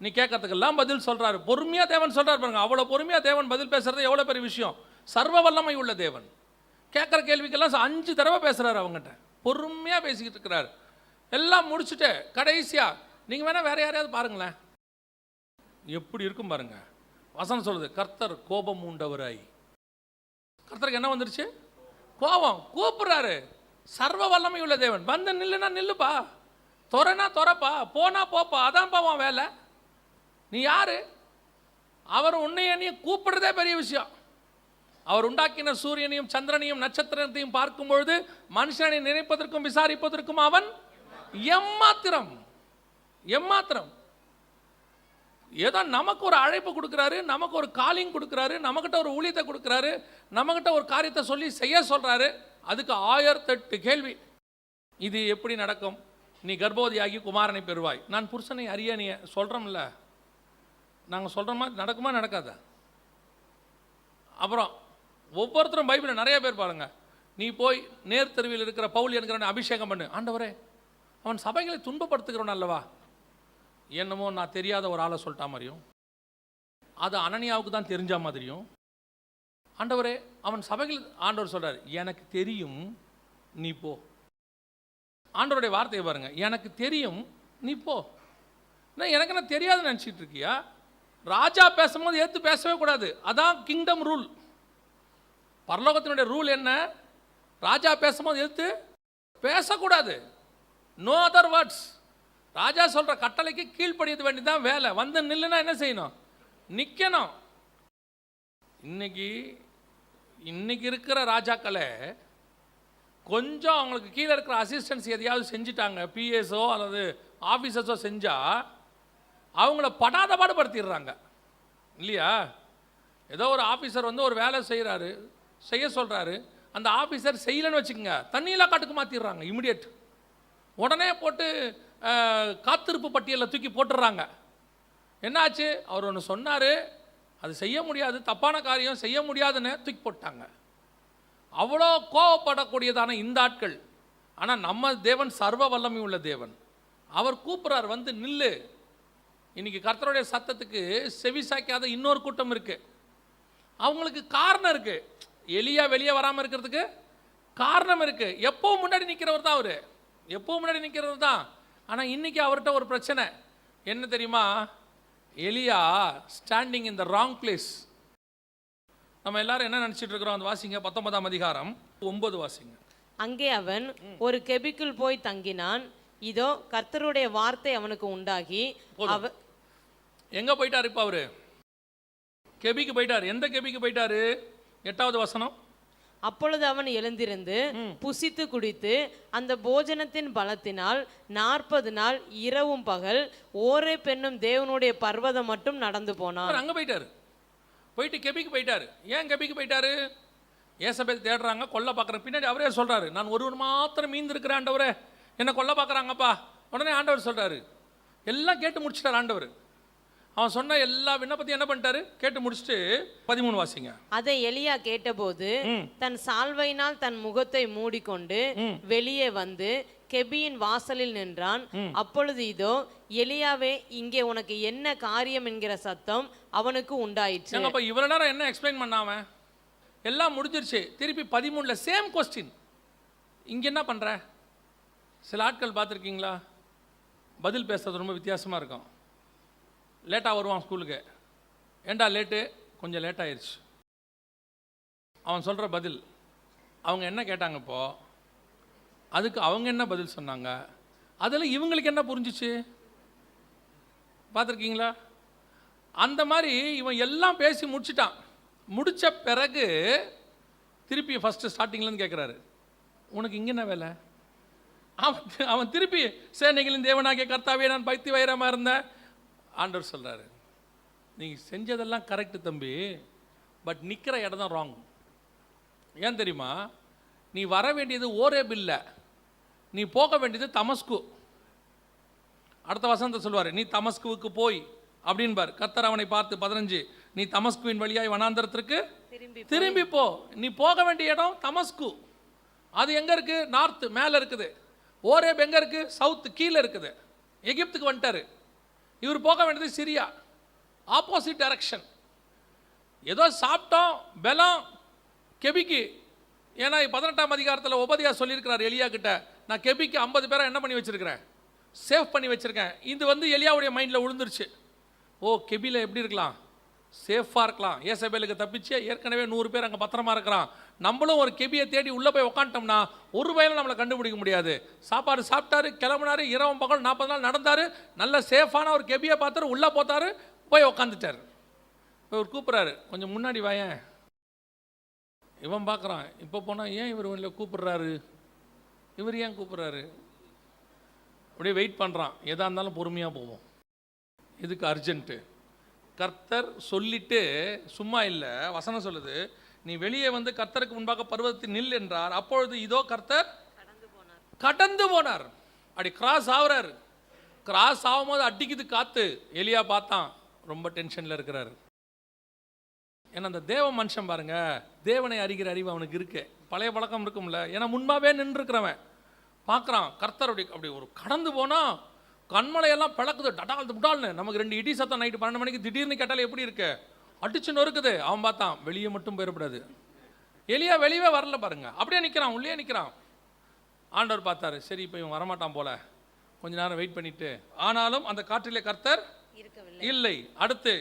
நீ கேட்கறதுக்கெல்லாம் பதில் சொல்கிறாரு. பொறுமையாக தேவன் சொல்கிறார் பாருங்க. அவ்வளோ பொறுமையாக தேவன் பதில் பேசுறது எவ்வளோ பெரிய விஷயம். சர்வ வல்லமை உள்ள தேவன். கேட்குற கேள்விக்கெல்லாம் 5 தடவை பேசுகிறாரு அவங்ககிட்ட, பொறுமையாக பேசிக்கிட்டு இருக்கிறார். எல்லாம் முடிச்சுட்டு கடைசியாக நீங்கள் வேணால் வேற யாரையாவது பாருங்களேன், எப்படி இருக்கும் பாருங்க. வசனம் சொல்லுது, கர்த்தர் கோபம் உண்டவராய். கர்த்தருக்கு என்ன வந்துருச்சு? கோபம். கூப்பிடுறாரு. சர்வ வல்லமை உள்ள தேவன். வந்து நில்லுனா நில்லுப்பா, துறனா துறப்பா, போனா போப்பா, அதான்ப்பா உன் வேலை. நீ யாரு? அவர் உன்னை என்னையும் கூப்பிடுறதே பெரிய விஷயம். அவர் உண்டாக்கின சூரியனையும் சந்திரனையும் நட்சத்திரத்தையும் பார்க்கும் பொழுது மனுஷனை நினைப்பதற்கும் விசாரிப்பதற்கும் அவன் எம்மாத்திரம். எம்மாத்திரம். ஏதோ நமக்கு ஒரு அழைப்பு கொடுக்குறாரு, நமக்கு ஒரு காலிங் கொடுக்குறாரு, நம்மகிட்ட ஒரு ஊழியத்தை கொடுக்குறாரு, நம்மகிட்ட ஒரு காரியத்தை சொல்லி செய்ய சொல்றாரு. அதுக்கு 1008 கேள்வி. இது எப்படி நடக்கும்? நீ கர்ப்பவதியாகி குமாரனை பெறுவாய். நான் புருஷனை அறிய நீ சொல்றோம்ல, நாங்கள் சொல்ற மாதிரி நடக்குமா நடக்காதா? அப்புறம் ஒவ்வொருத்தரும் பைபிளில் நிறைய பேர் பாருங்க, நீ போய் நேர் தெருவில் இருக்கிற பவுல் என்கிறவனை அபிஷேகம் பண்ணு. ஆண்டவரே, அவன் சபைகளை துன்பப்படுத்துகிறவன் அல்லவா? என்னமோ நான் தெரியாத ஒரு ஆளை சொல்லிட்டா மாதிரியும், அது அனனியாவுக்கு தான் தெரிஞ்ச மாதிரியும். ஆண்டவரே, அவன் சபைகள், ஆண்டவர் சொல்றாரு, எனக்கு தெரியும், நீ போ. ஆண்டவருடைய வார்த்தையை பாருங்க, எனக்கு தெரியும், நீ போ. எனக்கு என்ன தெரியாதுன்னு நினச்சிட்டு இருக்கியா? ராஜா பேசும்போது ஏற்று பேசவே கூடாது. அதான் கிங்டம் ரூல். பரலோகத்தினுடைய ரூல் என்ன? ராஜா பேசும்போது எதிர்த்து பேசக்கூடாது. No other words. ராஜா சொல்ற கட்டளைக்கு கீழ்ப்படிய வேண்டியதான் வேலை. வந்து நில்லுனா என்ன செய்யணும்? நிற்கணும். இன்னைக்கு இருக்கிற ராஜாக்களை கொஞ்சம் அவங்களுக்கு கீழே இருக்கிற அசிஸ்டன்ஸ் எதையாவது செஞ்சுட்டாங்க, பிஎஸ்ஓ அல்லது ஆஃபீஸர்ஸோ செஞ்சால் அவங்கள படாத பாடுபடுத்திடுறாங்க இல்லையா? ஏதோ ஒரு ஆஃபீஸர் வந்து ஒரு வேலை செய்ய சொல்கிறாரு, அந்த ஆஃபீஸர் செய்யலைன்னு வச்சுக்கோங்க, தண்ணியெல்லாம் காட்டுக்கு மாற்றிடுறாங்க இமிடியேட். உடனே போட்டு காத்திருப்பு பட்டியலில் தூக்கி போட்டுடுறாங்க. என்னாச்சு? அவர் ஒன்று சொன்னார், அது செய்ய முடியாது, தப்பான காரியம் செய்ய முடியாதுன்னு தூக்கி போட்டாங்க. அவ்வளோ கோவப்படக்கூடியதான இந்த ஆட்கள். ஆனால் நம்ம தேவன் சர்வ வல்லமை உள்ள தேவன். அவர் கூப்பிட்றார், வந்து நில்லு. இன்னைக்கு கர்த்தருடைய சத்தத்துக்கு செவி சாய்க்காத இன்னொரு கூட்டம் இருக்குது. அவங்களுக்கு காரணம் இருக்குது. எலியா வெளியே வராமல் இருக்கிறதுக்கு காரணம் இருக்குது. எப்போவும் முன்னாடி நிற்கிறவர் தான் அவர், எப்போவும் முன்னாடி நிற்கிறவர் தான். ஆனால் இன்றைக்கி அவர்கிட்ட ஒரு பிரச்சனை என்ன தெரியுமா? எலியா standing in the wrong place. நம்ம எல்லாரும் என்ன நினச்சிட்டு இருக்கிறோம்? அந்த வாசிங்க 19ஆம் அதிகாரம் 9 வாசிங்க.
அங்கே அவன் ஒரு கெபிக்குள் போய் தங்கினான். இதோ கர்த்தருடைய வார்த்தை அவனுக்கு உண்டாகி
எங்க போயிட்டாரு? இப்போ அவரு கெபிக்கு போயிட்டாரு. எந்த கெபிக்கு போயிட்டாரு? 8வது வசனம்.
அப்பொழுது அவன் எழுந்திருந்து புசித்து குடித்து அந்த போஜனத்தின் பலத்தினால் 40 நாள் இரவும் பகல் ஓரே பெண்ணும் தேவனுடைய பர்வதம் மட்டும் நடந்து போனான்.
அங்க போயிட்டாரு, போயிட்டு கெபிக்கு போயிட்டாரு. ஏன் கெபிக்கு போயிட்டாரு? ஏசபேல் தேடுறாங்க, கொல்ல பார்க்குறேன். பின்னாடி அவரே சொல்றாரு, நான் ஒருவர் மாத்திரம் மீந்திருக்கிறேன் ஆண்டவரே, என்ன கொல்ல பார்க்குறாங்கப்பா. உடனே ஆண்டவர் சொல்றாரு, எல்லாம் கேட்டு முடிச்சிட்டார் ஆண்டவர். அவன் சொன்ன எல்லா விண்ணப்பத்தையும் என்ன பண்ணிட்டாரு? கேட்டு முடிச்சுட்டு 13 வாசிங்க.
அதை எலியா கேட்டபோது தன் சால்வையினால் தன் முகத்தை மூடிக்கொண்டு வெளியே வந்து கெபியின் வாசலில் நின்றான். அப்பொழுது இதோ எலியாவே, இங்கே உனக்கு என்ன காரியம் என்கிற சத்தம் அவனுக்கு உண்டாயிற்று.
இவ்வளவு நேரம் என்ன எக்ஸ்பிளைன் பண்ணாம எல்லாம் முடிஞ்சிருச்சு. திருப்பி 13ல சேம் கொஸ்டின். இங்க என்ன பண்ற? சில ஆட்கள் பார்த்துருக்கீங்களா? பதில் பேசுறது ரொம்ப வித்தியாசமா இருக்கும். லேட்டாக வருவான் ஸ்கூலுக்கு. ஏண்டா லேட்டு? கொஞ்சம் லேட் ஆயிடுச்சு. அவன் சொல்கிற பதில், அவங்க என்ன கேட்டாங்க இப்போ, அதுக்கு அவங்க என்ன பதில் சொன்னாங்க, அதில் இவங்களுக்கு என்ன புரிஞ்சிச்சு? பார்த்துருக்கீங்களா? அந்த மாதிரி இவன் எல்லாம் பேசி முடிச்சிட்டான். முடித்த பிறகு திருப்பி ஃபஸ்ட்டு ஸ்டார்டிங்லேருந்து கேட்குறாரு, உனக்கு இங்கே என்ன வேலை? அவன் திருப்பி சேனைகளின் தேவனாகிய கர்த்தாவே, நான் பக்தி வைரமாக இருந்தேன். ஆண்டவர் சொல்கிறாரு, நீங்கள் செஞ்சதெல்லாம் கரெக்டு தம்பி, பட் நிற்கிற இடம் தான் ராங். ஏன் தெரியுமா? நீ வர வேண்டியது ஓரேப் இல்லை, நீ போக வேண்டியது தமஸ்கு. அடுத்த வசனத்தை சொல்வார், நீ தமஸ்குவுக்கு போய் அப்படின்பார். கர்த்தர் அவனை பார்த்து 15, நீ தமஸ்குவின் வழியாய் வனாந்தரத்திற்கு திரும்பி போ. நீ போக வேண்டிய இடம் தமஸ்கு. அது எங்கே இருக்குது? நார்த்து மேலே இருக்குது. ஓரேப் எங்கே இருக்குது? சவுத்து கீழே இருக்குது. எகிப்துக்கு வந்துட்டார். இவர் போக வேண்டியது சிரியா, ஆப்போசிட் டைரக்ஷன். ஏதோ சாப்பிட்டோம் பலம் கெபிக்கு. ஏன்னா 18ஆம் அதிகாரத்தில் உபதியா சொல்லியிருக்கிறார் எலியா கிட்ட, நான் கெபிக்கு 50 பேரை என்ன பண்ணி வச்சிருக்கிறேன்? சேவ் பண்ணி வச்சிருக்கேன். இது வந்து எலியாவுடைய மைண்டில் விழுந்துருச்சு. ஓ, கெபியில் எப்படி இருக்கலாம்? சேஃபாக இருக்கலாம். ஏசபேலுக்கு தப்பிச்சு ஏற்கனவே 100 பேர் அங்கே பத்திரமா இருக்கிறான். நம்மளும் ஒரு கெபியை தேடி உள்ளே போய் உக்காண்டோம்னா ஒரு வயலும் நம்மளை கண்டுபிடிக்க முடியாது. சாப்பாடு சாப்பிட்டாரு, கிளம்புனாரு, இரவும் பகல் 40 நாள் நடந்தார். நல்ல சேஃபான ஒரு கெபியை பார்த்தாரு, உள்ளே போத்தாரு, போய் உக்காந்துட்டார். இவர் கூப்பிட்றாரு, கொஞ்சம் முன்னாடி வாயேன். இவன் பார்க்குறான், இப்போ போனால் ஏன் இவர் வெளில கூப்பிட்றாரு, இவர் ஏன் கூப்பிட்றாரு? அப்படியே வெயிட் பண்ணுறான். எதாக இருந்தாலும் பொறுமையாக போவோம், இதுக்கு அர்ஜென்ட்டு. கர்த்தர் சொல்லிட்டு சும்மா இல்லை, வசனம் சொல்லுது, நீ வெளியே வந்து கர்த்தருக்கு முன்பாக பர்வதத்தில் நில் என்றார். அப்பொழுது இதோ கர்த்தர் கடந்து போனார். அப்படி கிராஸ் ஆகுறாரு. கிராஸ் ஆகும்போது அடிக்குது காத்து. எலியா பார்த்தான், ரொம்ப டென்ஷனில் இருக்கிறாரு. ஏன்னா அந்த தேவ மனுஷன் பாருங்க, தேவனை அறிகிற அறிவு அவனுக்கு இருக்கு. பழைய பழக்கம் இருக்கும்ல. ஏன்னா முன்பாவே நின்றுருக்கிறவன் பார்க்குறான். கர்த்தருடைய அப்படி ஒரு கடந்து போனால் கண்மலையெல்லாம் பிளக்குது, டடால் முட்டால்னு. நமக்கு 2 இடி சத்தம் நைட்டு 12 மணிக்கு திடீர்னு கேட்டாலே எப்படி இருக்கு? அடிச்சு நொறுக்குது. அவன் பார்த்தான், வெளியே மட்டும் போயிடக்கூடாது. எலியா வெளியே வரல பாருங்க, அப்படியே நிற்கிறான், உள்ளே நிற்கிறான். ஆண்டவர் பார்த்தாரு, சரி இப்போ இவன் வரமாட்டான் போல, கொஞ்ச நேரம் வெயிட் பண்ணிட்டு. ஆனாலும் அந்த காற்றிலே கர்த்தர் இல்லை. அடுத்து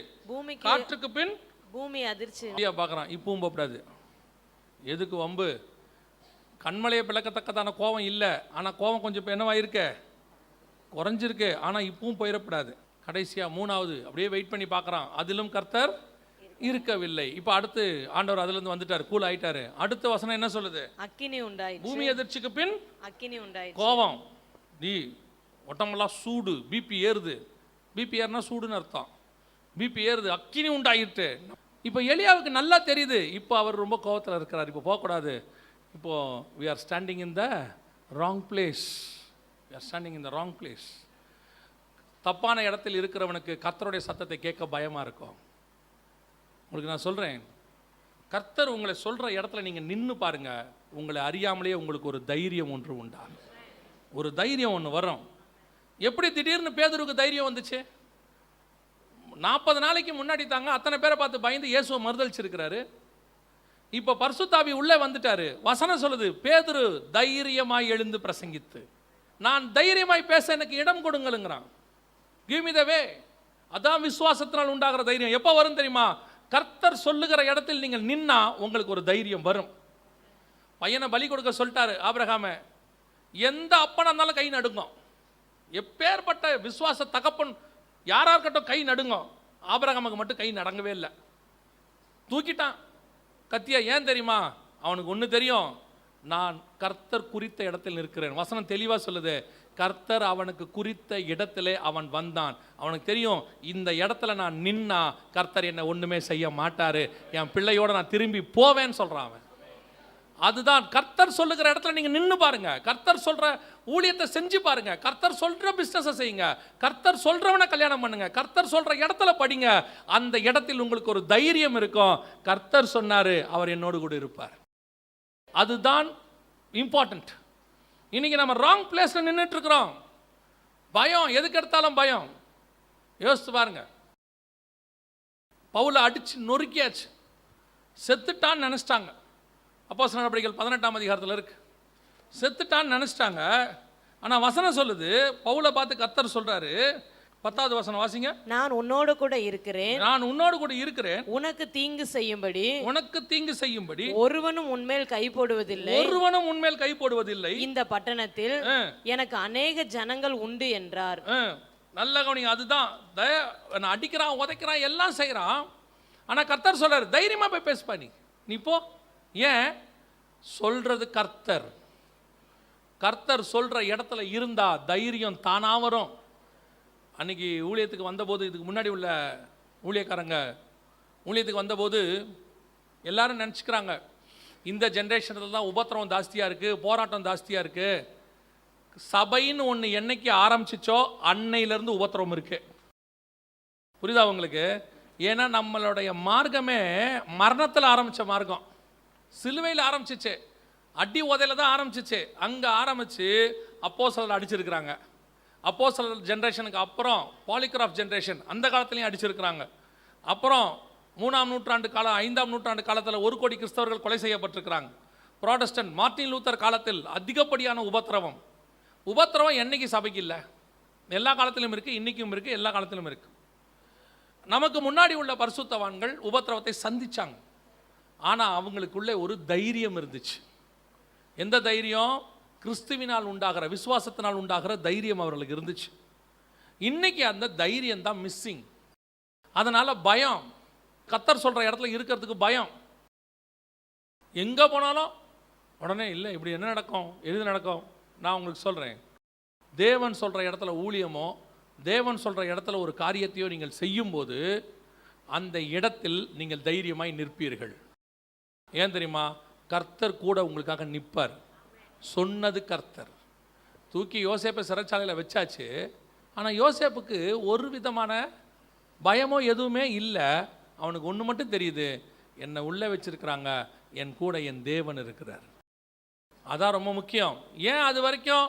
காற்றுக்கு பின்
பூமி அதிர்ச்சி.
பார்க்குறான், இப்பவும் போகக்கூடாது. எதுக்கு வம்பு? கண்மலையை பிளக்கத்தக்கதான கோபம் இல்லை, ஆனால் கோபம் கொஞ்சம் இப்போ என்னவா இருக்க? குறைஞ்சிருக்கு. ஆனால் இப்பவும் போயிடக்கூடாது. கடைசியாக மூணாவது அப்படியே வெயிட் பண்ணி பார்க்குறான், அதிலும் கர்த்தர் இருக்கவில்லை. இப்போ அடுத்து ஆண்டவர் அதுலேருந்து வந்துட்டார், கூல் ஆயிட்டாரு. அடுத்த வசனம் என்ன சொல்லுது?
அக்கினி உண்டாயிற்று.
பூமி எதிர்ச்சிக்கு பின்
அக்கினி உண்டாயிற்று.
கோபம், நீ ஒட்டமெல்லாம் சூடு, பிபி ஏறுது. பிபி ஏறுனா சூடுன்னு அர்த்தம். பிபி ஏறுது, அக்கினி உண்டாயிட்டு. இப்போ எலியாவுக்கு நல்லா தெரியுது, இப்போ அவர் ரொம்ப கோபத்தில் இருக்கிறார், இப்போ போகக்கூடாது. இப்போது we are standing in the wrong place. we are standing in the wrong place. தப்பான இடத்தில் இருக்கிறவனுக்கு கர்த்தருடைய சத்தத்தை கேட்க பயமாக இருக்கும். உங்களுக்கு நான் சொல்கிறேன், கர்த்தர் உங்களை சொல்கிற இடத்துல நீங்கள் நின்று பாருங்கள், உங்களை அறியாமலேயே உங்களுக்கு ஒரு தைரியம் ஒன்று உண்டாகும். ஒரு தைரியம் ஒன்று வரும். எப்படி திடீர்னு பேதுருக்கு தைரியம் வந்துச்சு? 40 நாளைக்கு முன்னாடி தாங்க அத்தனை பேரை பார்த்து பயந்து இயேசுவை மறுதளிச்சிருக்கிறாரு. இப்போ பரிசுத்தாவி உள்ளே வந்துட்டாரு. வசனம் சொல்லுது, பேதுரு தைரியமாய் எழுந்து பிரசங்கித்து, நான் தைரியமாய் பேச எனக்கு இடம் கொடுங்களுங்கிறான். கிவ் மீ த வே. அதான் விசுவாசத்தினால் உண்டாகிற தைரியம். எப்போ வரும் தெரியுமா? கர்த்தர் சொல்லுகிற இடத்தில் நீங்கள் நின்னா உங்களுக்கு ஒரு தைரியம் வரும். பையனை பலி கொடுக்க சொல்லிட்டாரு ஆபிரகாம. எந்த அப்பனா இருந்தாலும் கை நடுங்கும். எப்பேற்பட்ட விசுவாச தகப்பன் யாரா இருக்கட்டும் கை நடுங்கும். ஆபிரகாமுக்கு மட்டும் கை நடங்கவே இல்லை. தூக்கிட்டான் கத்தியா. ஏன் தெரியுமா? அவனுக்கு ஒன்று தெரியும், நான் கர்த்தர் குறித்த இடத்தில் இருக்கிறேன். வசனம் தெளிவாக சொல்லுது, கர்த்தர் அவனுக்கு குறித்த இடத்திலே அவன் வந்தான். அவனுக்கு தெரியும், இந்த இடத்துல நான் நின்னா கர்த்தர் என்னை ஒன்றுமே செய்ய மாட்டாரு, என் பிள்ளையோட நான் திரும்பி போவேன்னு சொல்கிறான் அவன். அதுதான் கர்த்தர் சொல்லுகிற இடத்துல நீங்கள் நின்று பாருங்க. கர்த்தர் சொல்கிற ஊழியத்தை செஞ்சு பாருங்க. கர்த்தர் சொல்கிற பிஸ்னஸை செய்யுங்க. கர்த்தர் சொல்கிறவனை கல்யாணம் பண்ணுங்க. கர்த்தர் சொல்கிற இடத்துல படிங்க. அந்த இடத்தில் உங்களுக்கு ஒரு தைரியம் இருக்கும். கர்த்தர் சொன்னார், அவர் என்னோடு கூட இருப்பார். அதுதான் இம்பார்ட்டன்ட். இன்னைக்கு நம்ம ராங் பிளேஸில் நின்றுட்டு இருக்கிறோம். பயம், எதுக்கு எடுத்தாலும் பயம். யோசித்து பாருங்க, பவுலை அடித்து நொறுக்கியாச்சு, செத்துட்டான்னு நினச்சிட்டாங்க. அப்போஸ்தலர் நடபடிகள் 18ஆம் அதிகாரத்தில் இருக்கு. செத்துட்டான்னு நினச்சிட்டாங்க. ஆனால் வசனம் சொல்லுது, பவுலை பார்த்து கர்த்தர் சொல்கிறாரு, 10வது வசனம் வாசிங்க.
நான் உன்னோடு கூட இருக்கிறேன்,
நான் உன்னோடு கூட இருக்கிறேன்,
உனக்கு தீங்கு செய்யும்படி,
உனக்கு தீங்கு செய்யும்படி
ஒருவனும் உன்மேல் கை போடுவதில்லை,
ஒருவனும் உன்மேல் கை போடுவதில்லை.
இந்த பட்டணத்தில் எனக்கு அநேக ஜனங்கள் உண்டு என்றார்.
நல்ல கவனிங்க. அதுதான் அடிக்கிறான், உதைக்கிறான், எல்லாம் செய்கிறான். ஆனால் கர்த்தர் சொல்றாரு, தைரியமாக போய் பேசுப்பா, நீ போ. ஏன் சொல்றது? கர்த்தர். கர்த்தர் சொல்ற இடத்துல இருந்தா தைரியம் தானா வரும். அன்னைக்கு ஊழியத்துக்கு வந்தபோது, இதுக்கு முன்னாடி உள்ள ஊழியக்காரங்க ஊழியத்துக்கு வந்தபோது எல்லாரும் நினச்சிக்கிறாங்க, இந்த ஜென்ரேஷனில் தான் உபத்திரவம் ஜாஸ்தியாக இருக்குது, போராட்டம் ஜாஸ்தியாக இருக்குது. சபைன்னு ஒன்று என்னைக்கு ஆரம்பிச்சிச்சோ அன்னையிலேருந்து உபத்திரவம் இருக்குது. புரியுதா உங்களுக்கு? ஏன்னா நம்மளுடைய மார்க்கமே மரணத்தில் ஆரம்பித்த மார்க்கம். சிலுவையில் ஆரம்பிச்சிச்சு, அடி உதையில தான் ஆரம்பிச்சிச்சு. அங்கே ஆரம்பித்து அப்போஸ்தலர் அடிச்சிருக்கிறாங்க. அப்போஸ்தலர் ஜென்ரேஷனுக்கு அப்புறம் பாலிகிராஃப் ஜென்ரேஷன், அந்த காலத்துலேயும் அடிச்சிருக்கிறாங்க. அப்புறம் 3ஆம் நூற்றாண்டு காலம், 5ஆம் நூற்றாண்டு காலத்தில் 1 கோடி கிறிஸ்தவர்கள் கொலை செய்யப்பட்டிருக்கிறாங்க. புராட்டஸ்டன்ட் மார்ட்டின் லூத்தர் காலத்தில் அதிகப்படியான உபத்திரவம். உபத்திரவம் என்னைக்கு சபைக்கு இல்லை? எல்லா காலத்திலும் இருக்குது, இன்றைக்கும் இருக்குது, எல்லா காலத்திலும் இருக்குது. நமக்கு முன்னாடி உள்ள பரிசுத்தவான்கள் உபத்திரவத்தை சந்திச்சாங்க. ஆனால் அவங்களுக்குள்ளே ஒரு தைரியம் இருந்துச்சு. எந்த தைரியம்? கிறிஸ்துவினால் உண்டாகிற, விசுவாசத்தினால் உண்டாகிற தைரியம் அவர்களுக்கு இருந்துச்சு. இன்னைக்கு அந்த தைரியம் தான் மிஸ்ஸிங். அதனால் பயம், கர்த்தர் சொல்கிற இடத்துல இருக்கிறதுக்கு பயம். எங்கே போனாலும் உடனே இல்லை, இப்படி என்ன நடக்கும், எது நடக்கும்? நான் உங்களுக்கு சொல்கிறேன், தேவன் சொல்கிற இடத்துல ஊழியமோ, தேவன் சொல்கிற இடத்துல ஒரு காரியத்தையோ நீங்கள் செய்யும்போது அந்த இடத்தில் நீங்கள் தைரியமாய் நிற்பீர்கள். ஏன் தெரியுமா? கர்த்தர் கூட உங்களுக்காக நிற்பார். சொன்னது கர்த்தர். தூக்கி யோசேப்பை சிறைச்சாலையில் வச்சாச்சு. ஆனால் யோசேப்புக்கு ஒரு விதமான பயமோ எதுவுமே இல்லை. அவனுக்கு ஒன்று மட்டும் தெரியுது, என்னை உள்ளே வச்சிருக்கிறாங்க, என் கூட என் தேவன் இருக்கிறார். அதான் ரொம்ப முக்கியம். ஏன் அது வரைக்கும்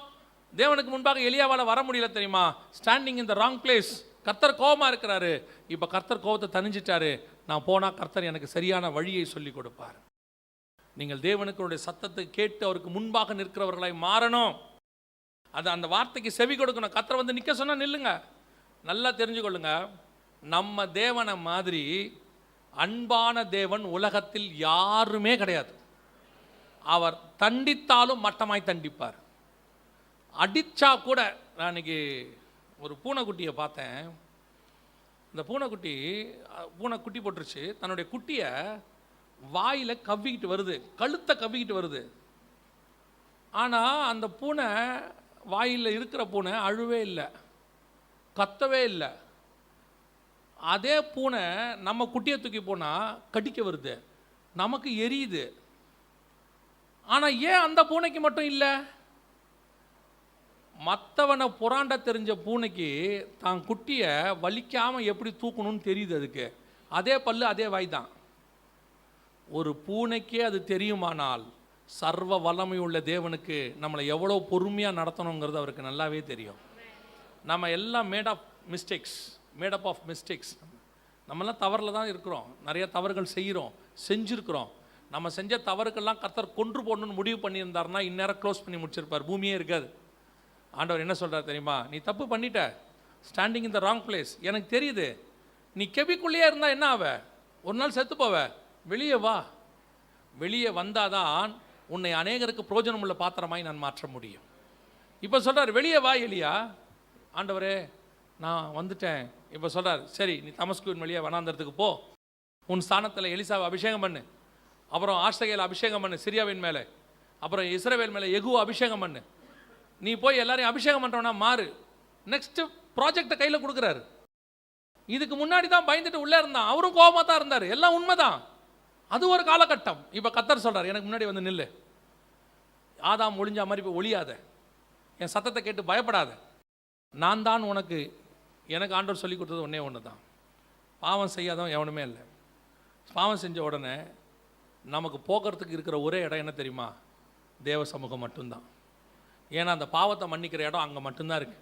தேவனுக்கு முன்பாக எலியாவால் வர முடியல தெரியுமா? Standing in the wrong place. கர்த்தர் கோபமாக இருக்கிறாரு. இப்போ கர்த்தர் கோபத்தை தணிஞ்சிட்டாரு. நான் போனால் கர்த்தர் எனக்கு சரியான வழியை சொல்லி கொடுப்பார். நீங்கள் தேவனுடைய சத்தத்தை கேட்டு அவருக்கு முன்பாக நிற்கிறவர்களாய் மாறணும். அது அந்த வார்த்தைக்கு செவி கொடுக்கணும். கர்த்தர் வந்து நிற்க சொன்னால் நில்லுங்க. நல்லா தெரிஞ்சுக்கொள்ளுங்க, நம்ம தேவனை மாதிரி அன்பான தேவன் உலகத்தில் யாருமே கிடையாது. அவர் தண்டித்தாலும் மட்டமாய் தண்டிப்பார். அடித்தா கூட, நான் இன்னைக்கு ஒரு பூனைக்குட்டியை பார்த்தேன். இந்த பூனைக்குட்டி போட்டுருச்சு. தன்னுடைய குட்டியை வாயில் கவ்விக்கிட்டு வருது, கழுத்தை கவ்விக்கிட்டு வருது. ஆனால் அந்த பூனை, வாயில் இருக்கிற பூனை அழுவே இல்லை, கத்தவே இல்லை. அதே பூனை நம்ம குட்டியை தூக்கி போனால் கடிக்க வருது, நமக்கு எரியுது. ஆனால் ஏன் அந்த பூனைக்கு மட்டும் இல்லை? மற்றவனை புறாண்ட தெரிஞ்ச பூனைக்கு தான் குட்டியை வலிக்காமல் எப்படி தூக்கணும்னு தெரியுது. அதுக்கு அதே பல்லு அதே வாய் தான். ஒரு பூனைக்கே அது தெரியுமானால் சர்வ வல்லமை உள்ள தேவனுக்கு நம்மளை எவ்வளோ பொறுமையாக நடத்தணுங்கிறது அவருக்கு நல்லாவே தெரியும். நம்ம எல்லாம் மேட் அப் ஆஃப் மிஸ்டேக்ஸ். நம்மெல்லாம் தவறில் தான் இருக்கிறோம், நிறைய தவறுகள் செஞ்சுருக்கிறோம். நம்ம செஞ்ச தவறுக்கெல்லாம் கர்த்தர் கொன்று போடணும்னு முடிவு பண்ணியிருந்தாருன்னா இந்நேரம் க்ளோஸ் பண்ணி முடிச்சிருப்பார், பூமியே இருக்காது. ஆண்டவர் என்ன சொல்கிறார் தெரியுமா? நீ தப்பு பண்ணிட்ட, standing in the wrong place. எனக்கு தெரியுது, நீ கெபிக்குள்ளேயே இருந்தால் என்ன ஆவ? ஒரு நாள் செத்து போவ. வெளியே வா. வெளியே வந்தாதான் உன்னை அநேகருக்கு பிரோஜனம் உள்ள பாத்திரமாய் நான் மாற்ற முடியும். இப்போ சொல்கிறார், வெளியே வா எலியா. ஆண்டவரே நான் வந்துட்டேன். இப்போ சொல்கிறார், சரி நீ தமஸ்குவின் வழியாக வனாந்தரத்துக்கு போ, உன் ஸ்தானத்தில் எலிசாவை அபிஷேகம் பண்ணு, அப்புறம் ஆஷ்டகேல் அபிஷேகம் பண்ணு சிரியாவின் மேலே, அப்புறம் இஸ்ரவேல் மேலே யெகூவா அபிஷேகம் பண்ணு. நீ போய் எல்லாரையும் அபிஷேகம் பண்ணுறோன்னா மாறு. நெக்ஸ்ட் ப்ராஜெக்டை கையில் கொடுக்குறாரு. இதுக்கு முன்னாடி தான் பயந்துட்டு உள்ளே இருந்தான், அவரும் கோபமாக தான் இருந்தார், எல்லாம் உண்மைதான். அது ஒரு காலகட்டம். இப்போ கர்த்தர் சொல்கிறார், எனக்கு முன்னாடி வந்து நில்லு. ஆதாம் ஒளிஞ்சா மாதிரி இப்போ ஒளியாத, என் சத்தத்தை கேட்டு பயப்படாத. நான் தான் உனக்கு, எனக்கு ஆண்டவர் சொல்லி கொடுத்தது ஒன்றே ஒன்று தான், பாவம் செய்யாதவன் எவனுமே இல்லை. பாவம் செஞ்ச உடனே நமக்கு போக்குறதுக்கு இருக்கிற ஒரே இடம் என்ன தெரியுமா? தேவ சமூகம் மட்டும்தான். ஏன்னா அந்த பாவத்தை மன்னிக்கிற இடம் அங்கே மட்டும்தான் இருக்குது.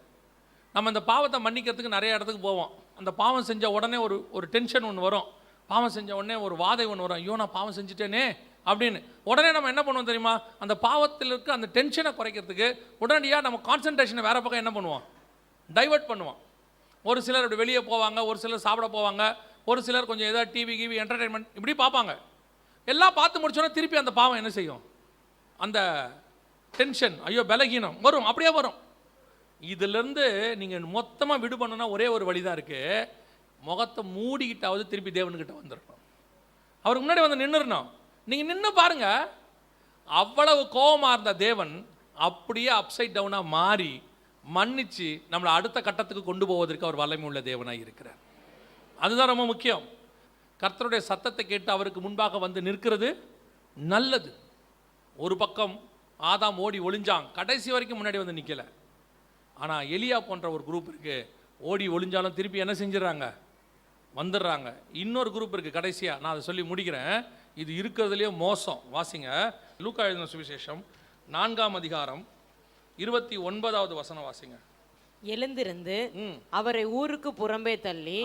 நம்ம அந்த பாவத்தை மன்னிக்கிறதுக்கு நிறைய இடத்துக்கு போவோம். அந்த பாவம் செஞ்ச உடனே ஒரு டென்ஷன் ஒன்று வரும், பாவம் செஞ்ச உடனே ஒரு வாதை ஒன்று வரும், ஐயோ நான் பாவம் செஞ்சுட்டேனே அப்படின்னு. உடனே நம்ம என்ன பண்ணுவோம் தெரியுமா? அந்த பாவத்தில் இருக்க அந்த டென்ஷனை குறைக்கிறதுக்கு உடனடியாக நம்ம கான்சன்ட்ரேஷனை வேறு பக்கம் என்ன பண்ணுவோம்? டைவர்ட் பண்ணுவோம். ஒரு சிலர் அப்படி வெளியே போவாங்க, ஒரு சிலர் சாப்பிட போவாங்க, ஒரு சிலர் கொஞ்சம் ஏதாவது டிவி என்டர்டெயின்மெண்ட் இப்படி பார்ப்பாங்க. எல்லாம் பார்த்து முடிச்சோன்னா திருப்பி அந்த பாவம் என்ன செய்யும்? அந்த டென்ஷன், ஐயோ பலகீனம் வரும், அப்படியே வரும். இதிலிருந்து நீங்கள் மொத்தமாக விடு பண்ணுன்னா ஒரே ஒரு வழி தான் இருக்குது. முகத்தை மூடிக்கிட்டாவது திருப்பி தேவன்கிட்ட வந்துடணும், அவருக்கு முன்னாடி வந்து நின்றுடணும். நீங்கள் நின்று பாருங்க, அவ்வளவு கோபமாக இருந்த தேவன் அப்படியே அப்சைட் டவுனாக மாறி மன்னிச்சு நம்மளை அடுத்த கட்டத்துக்கு கொண்டு போவதற்கு அவர் வல்லமை உள்ள தேவனாக இருக்கிறார். அதுதான் ரொம்ப முக்கியம். கர்த்தருடைய சத்தத்தை கேட்டு அவருக்கு முன்பாக வந்து நிற்கிறது நல்லது. ஒரு பக்கம் ஆதாம் ஓடி ஒளிஞ்சான், கடைசி வரைக்கும் முன்னாடி வந்து நிற்கலை. ஆனால் எலியா போன்ற ஒரு குரூப் இருக்குது, ஓடி ஒளிஞ்சாலும் திருப்பி என்ன செஞ்சிடறாங்க? வந்துடுறாங்க. இன்னொரு குரூப் இருக்குது கடைசியாக, நான் அதை சொல்லி முடிக்கிறேன். இது இருக்கிறதுலேயே மோசம். வாசிங்க, லூக்கா எழுதின சுவிசேஷம் 4ஆம் அதிகாரம் 29வது வசனம் வாசிங்க.
எழுந்திருந்து அவரை ஊருக்கு புறம்பே தள்ளி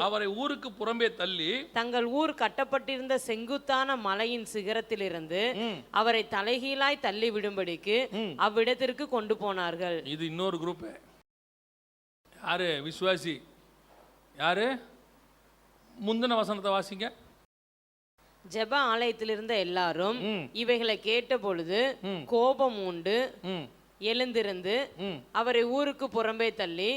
தங்கள் ஊர் கட்டப்பட்டிருந்த செங்குத்தான மலையின் சிகரத்திலிருந்து அவரை தலைகீழாய் தள்ளி விடும்படிக்கு அவ்விடத்திற்கு கொண்டு போனார்கள்.
இது இன்னொரு குரூப். யாரு? விசுவாசி. யாரு? முந்தின வசனத்தை வாசிங்க.
ஜெப ஆலயத்தில் இருந்த எல்லாரும் இவைகளை கேட்ட பொழுது கோபம் உண்டு எழுந்திருந்து அவரை ஊருக்கு புறம்பே தள்ளி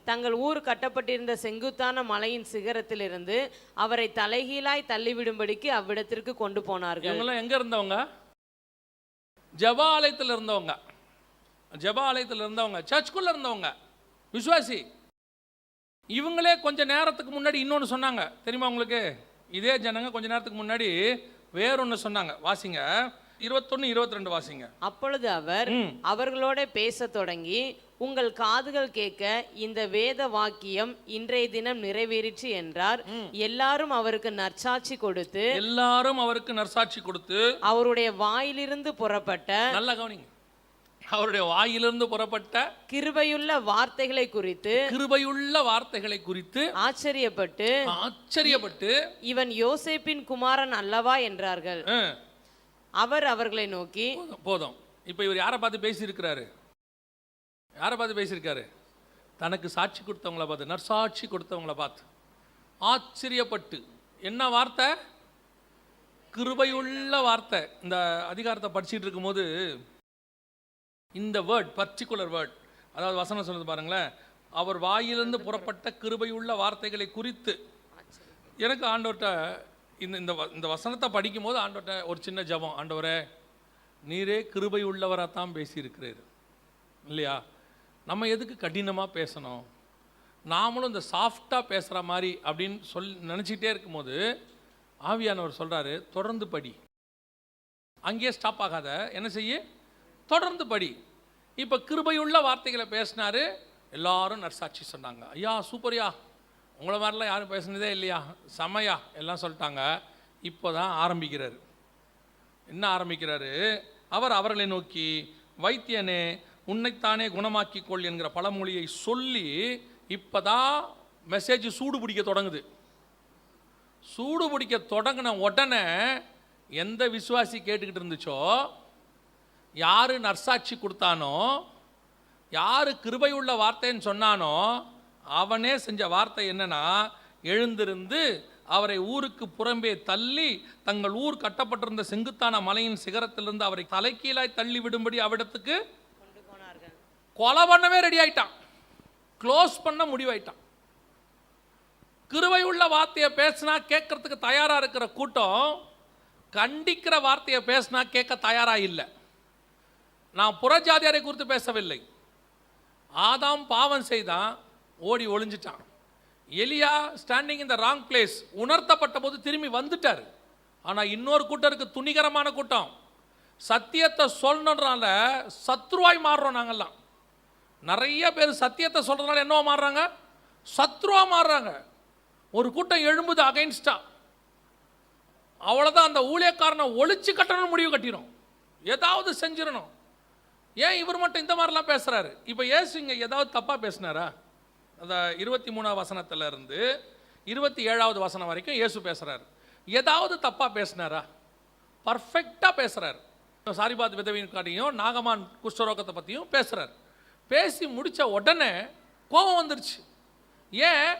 தங்கள் ஊர் கட்டப்பட்டிருந்த செங்குத்தான மலையின் சிகரத்திலிருந்து அவரை தலைகீழாய் தள்ளிவிடும்படிக்கு அவ்விடத்திற்கு கொண்டு போனார்கள்.
இவங்கெல்லாம் எங்க இருந்தவங்க? ஜெபாலயத்தில் இருந்தவங்க. ஜெபாலயத்தில் இருந்தவங்க, சர்ச்சுக்குள்ள இருந்தவங்க, விசுவாசி. இவங்களே கொஞ்ச நேரத்துக்கு முன்னாடி இன்னொன்று சொன்னாங்க தெரியுமா உங்களுக்கு? இதே ஜனங்க கொஞ்ச நேரத்துக்கு முன்னாடி வேறொன்னு சொன்னாங்க. வாசிங்க 21-22 வாசிங்க.
அப்பொழுது அவர் அவர்களோட பேச தொடங்கி, உங்கள் காதுகள் கேட்க இந்த வேத வாக்கியம் இன்றைய தினம் நிறைவேறிற்று என்றார். எல்லாரும் அவருக்கு நற்சாட்சி கொடுத்து அவருடைய வாயிலிருந்து புறப்பட்ட, நல்ல கவனிங்க, அவருடைய வாயிலிருந்து புறப்பட்ட கிருபையுள்ள வார்த்தைகளை குறித்து ஆச்சரியப்பட்டு இவன் யோசேப்பின் குமாரன் அல்லவா என்றார்கள். அவர் அவர்களை நோக்கி,
போதும். இப்போ இவர் யாரை பார்த்து பேசியிருக்கிறாரு? தனக்கு சாட்சி கொடுத்தவங்களை பார்த்து, நற்சாட்சி கொடுத்தவங்களை பார்த்து ஆச்சரியப்பட்டு. என்ன வார்த்தை? கிருபையுள்ள வார்த்தை. இந்த அதிகாரத்தை படிச்சுட்டு இருக்கும்போது இந்த வேர்ட், பர்டிகுலர் வேர்ட், அதாவது வசனம் சொல்லுது பாருங்களேன், அவர் வாயிலிருந்து புறப்பட்ட கிருபையுள்ள வார்த்தைகளை குறித்து எனக்கு ஆண்டவர்கிட்ட இந்த வசனத்தை படிக்கும்போது ஆண்டவர்கிட்ட ஒரு சின்ன ஜெபம், ஆண்டவரே நீரே கிருபை உள்ளவராகத்தான் பேசியிருக்கிறீர் இல்லையா, நம்ம எதுக்கு கடினமாக பேசணும், நாமளும் இந்த சாஃப்டாக பேசுகிற மாதிரி அப்படின்னு நினச்சிக்கிட்டே இருக்கும்போது ஆவியானவர் சொல்கிறாரு, தொடர்ந்து படி, அங்கேயே ஸ்டாப் ஆகாத, என்ன செய்ய, தொடர்ந்து படி. இப்போ கிருபையுள்ள வார்த்தைகளை பேசினாரு, எல்லாரும் நற்சாட்சி சொன்னாங்க. ஐயா சூப்பர்யா, உங்களை மாதிரிலாம் யாரும் பேசுனதே இல்லையா, செமையா எல்லாம் சொல்லிட்டாங்க. இப்போ தான் ஆரம்பிக்கிறாரு. என்ன ஆரம்பிக்கிறாரு, அவர் அவர்களை நோக்கி, வைத்தியனே உன்னைத்தானே குணமாக்கிக்கொள் என்கிற பழமொழியை சொல்லி இப்போ தான் மெசேஜ் சூடு பிடிக்க தொடங்குது. சூடு பிடிக்க தொடங்கின உடனே எந்த விசுவாசி கேட்டுக்கிட்டு இருந்துச்சோ, யார் நற்சாட்சி கொடுத்தானோ, யார் கிருபை உள்ள வார்த்தைன்னு சொன்னானோ, அவனே செஞ்ச வார்த்தை என்னன்னா, எழுந்திருந்து அவரை ஊருக்கு புறம்பே தள்ளி தங்கள் ஊர் கட்டப்பட்டிருந்த செங்குத்தான மலையின் சிகரத்திலிருந்து அவரை தலைக்கீழாய் தள்ளி விடும்படி அவ்விடத்துக்கு
கொண்டு போனார்கள்.
கொலை பண்ணவே ரெடி ஆயிட்டான், க்ளோஸ் பண்ண முடிவாயிட்டான். கிருபை உள்ள வார்த்தையை பேசினா கேட்கறதுக்கு தயாரா இருக்கிற கூட்டம், கண்டிக்கிற வார்த்தையை பேசினா கேட்க தயாரா இல்லை. நான் புறஜாதியாரை குறித்து பேசவில்லை. ஆதாம் பாவம் செய்தான், ஓடி ஒளிஞ்சிட்டான். Elijah standing in the wrong place, உணர்த்தப்பட்ட போது திரும்பி வந்துட்டார். ஆனால் இன்னொரு கூட்டம் இருக்கு, துணிகரமான கூட்டம். சத்தியத்தை சொல்லணுன்றனால சத்ருவாய் மாறுறோம். நாங்கள்லாம் நிறைய பேர் சத்தியத்தை சொல்றதுனால என்னவா மாறுறாங்க, சத்ருவா மாறுறாங்க. ஒரு கூட்டம் எழும்புது அகைன்ஸ்டா, அவ்வளோதான். அந்த ஊழியக்காரனை ஒழிச்சு கட்டணும் முடிவு கட்டிடும், ஏதாவது செஞ்சிடணும். ஏன் இவர் மட்டும் இந்த மாதிரிலாம் பேசுகிறாரு? இப்போ ஏசு இங்கே ஏதாவது தப்பாக பேசினாரா? அந்த 23ஆம் வசனத்துல இருந்து 27ஆவது வசனம் வரைக்கும் இயேசு பேசுகிறாரு. ஏதாவது தப்பாக பேசினாரா? பர்ஃபெக்டாக பேசுகிறார். சாரிபாத் விதவியின் காட்டியும் நாகமான் குஷ்டரோகத்தை பற்றியும் பேசுகிறார். பேசி முடித்த உடனே கோபம் வந்துருச்சு. ஏன்?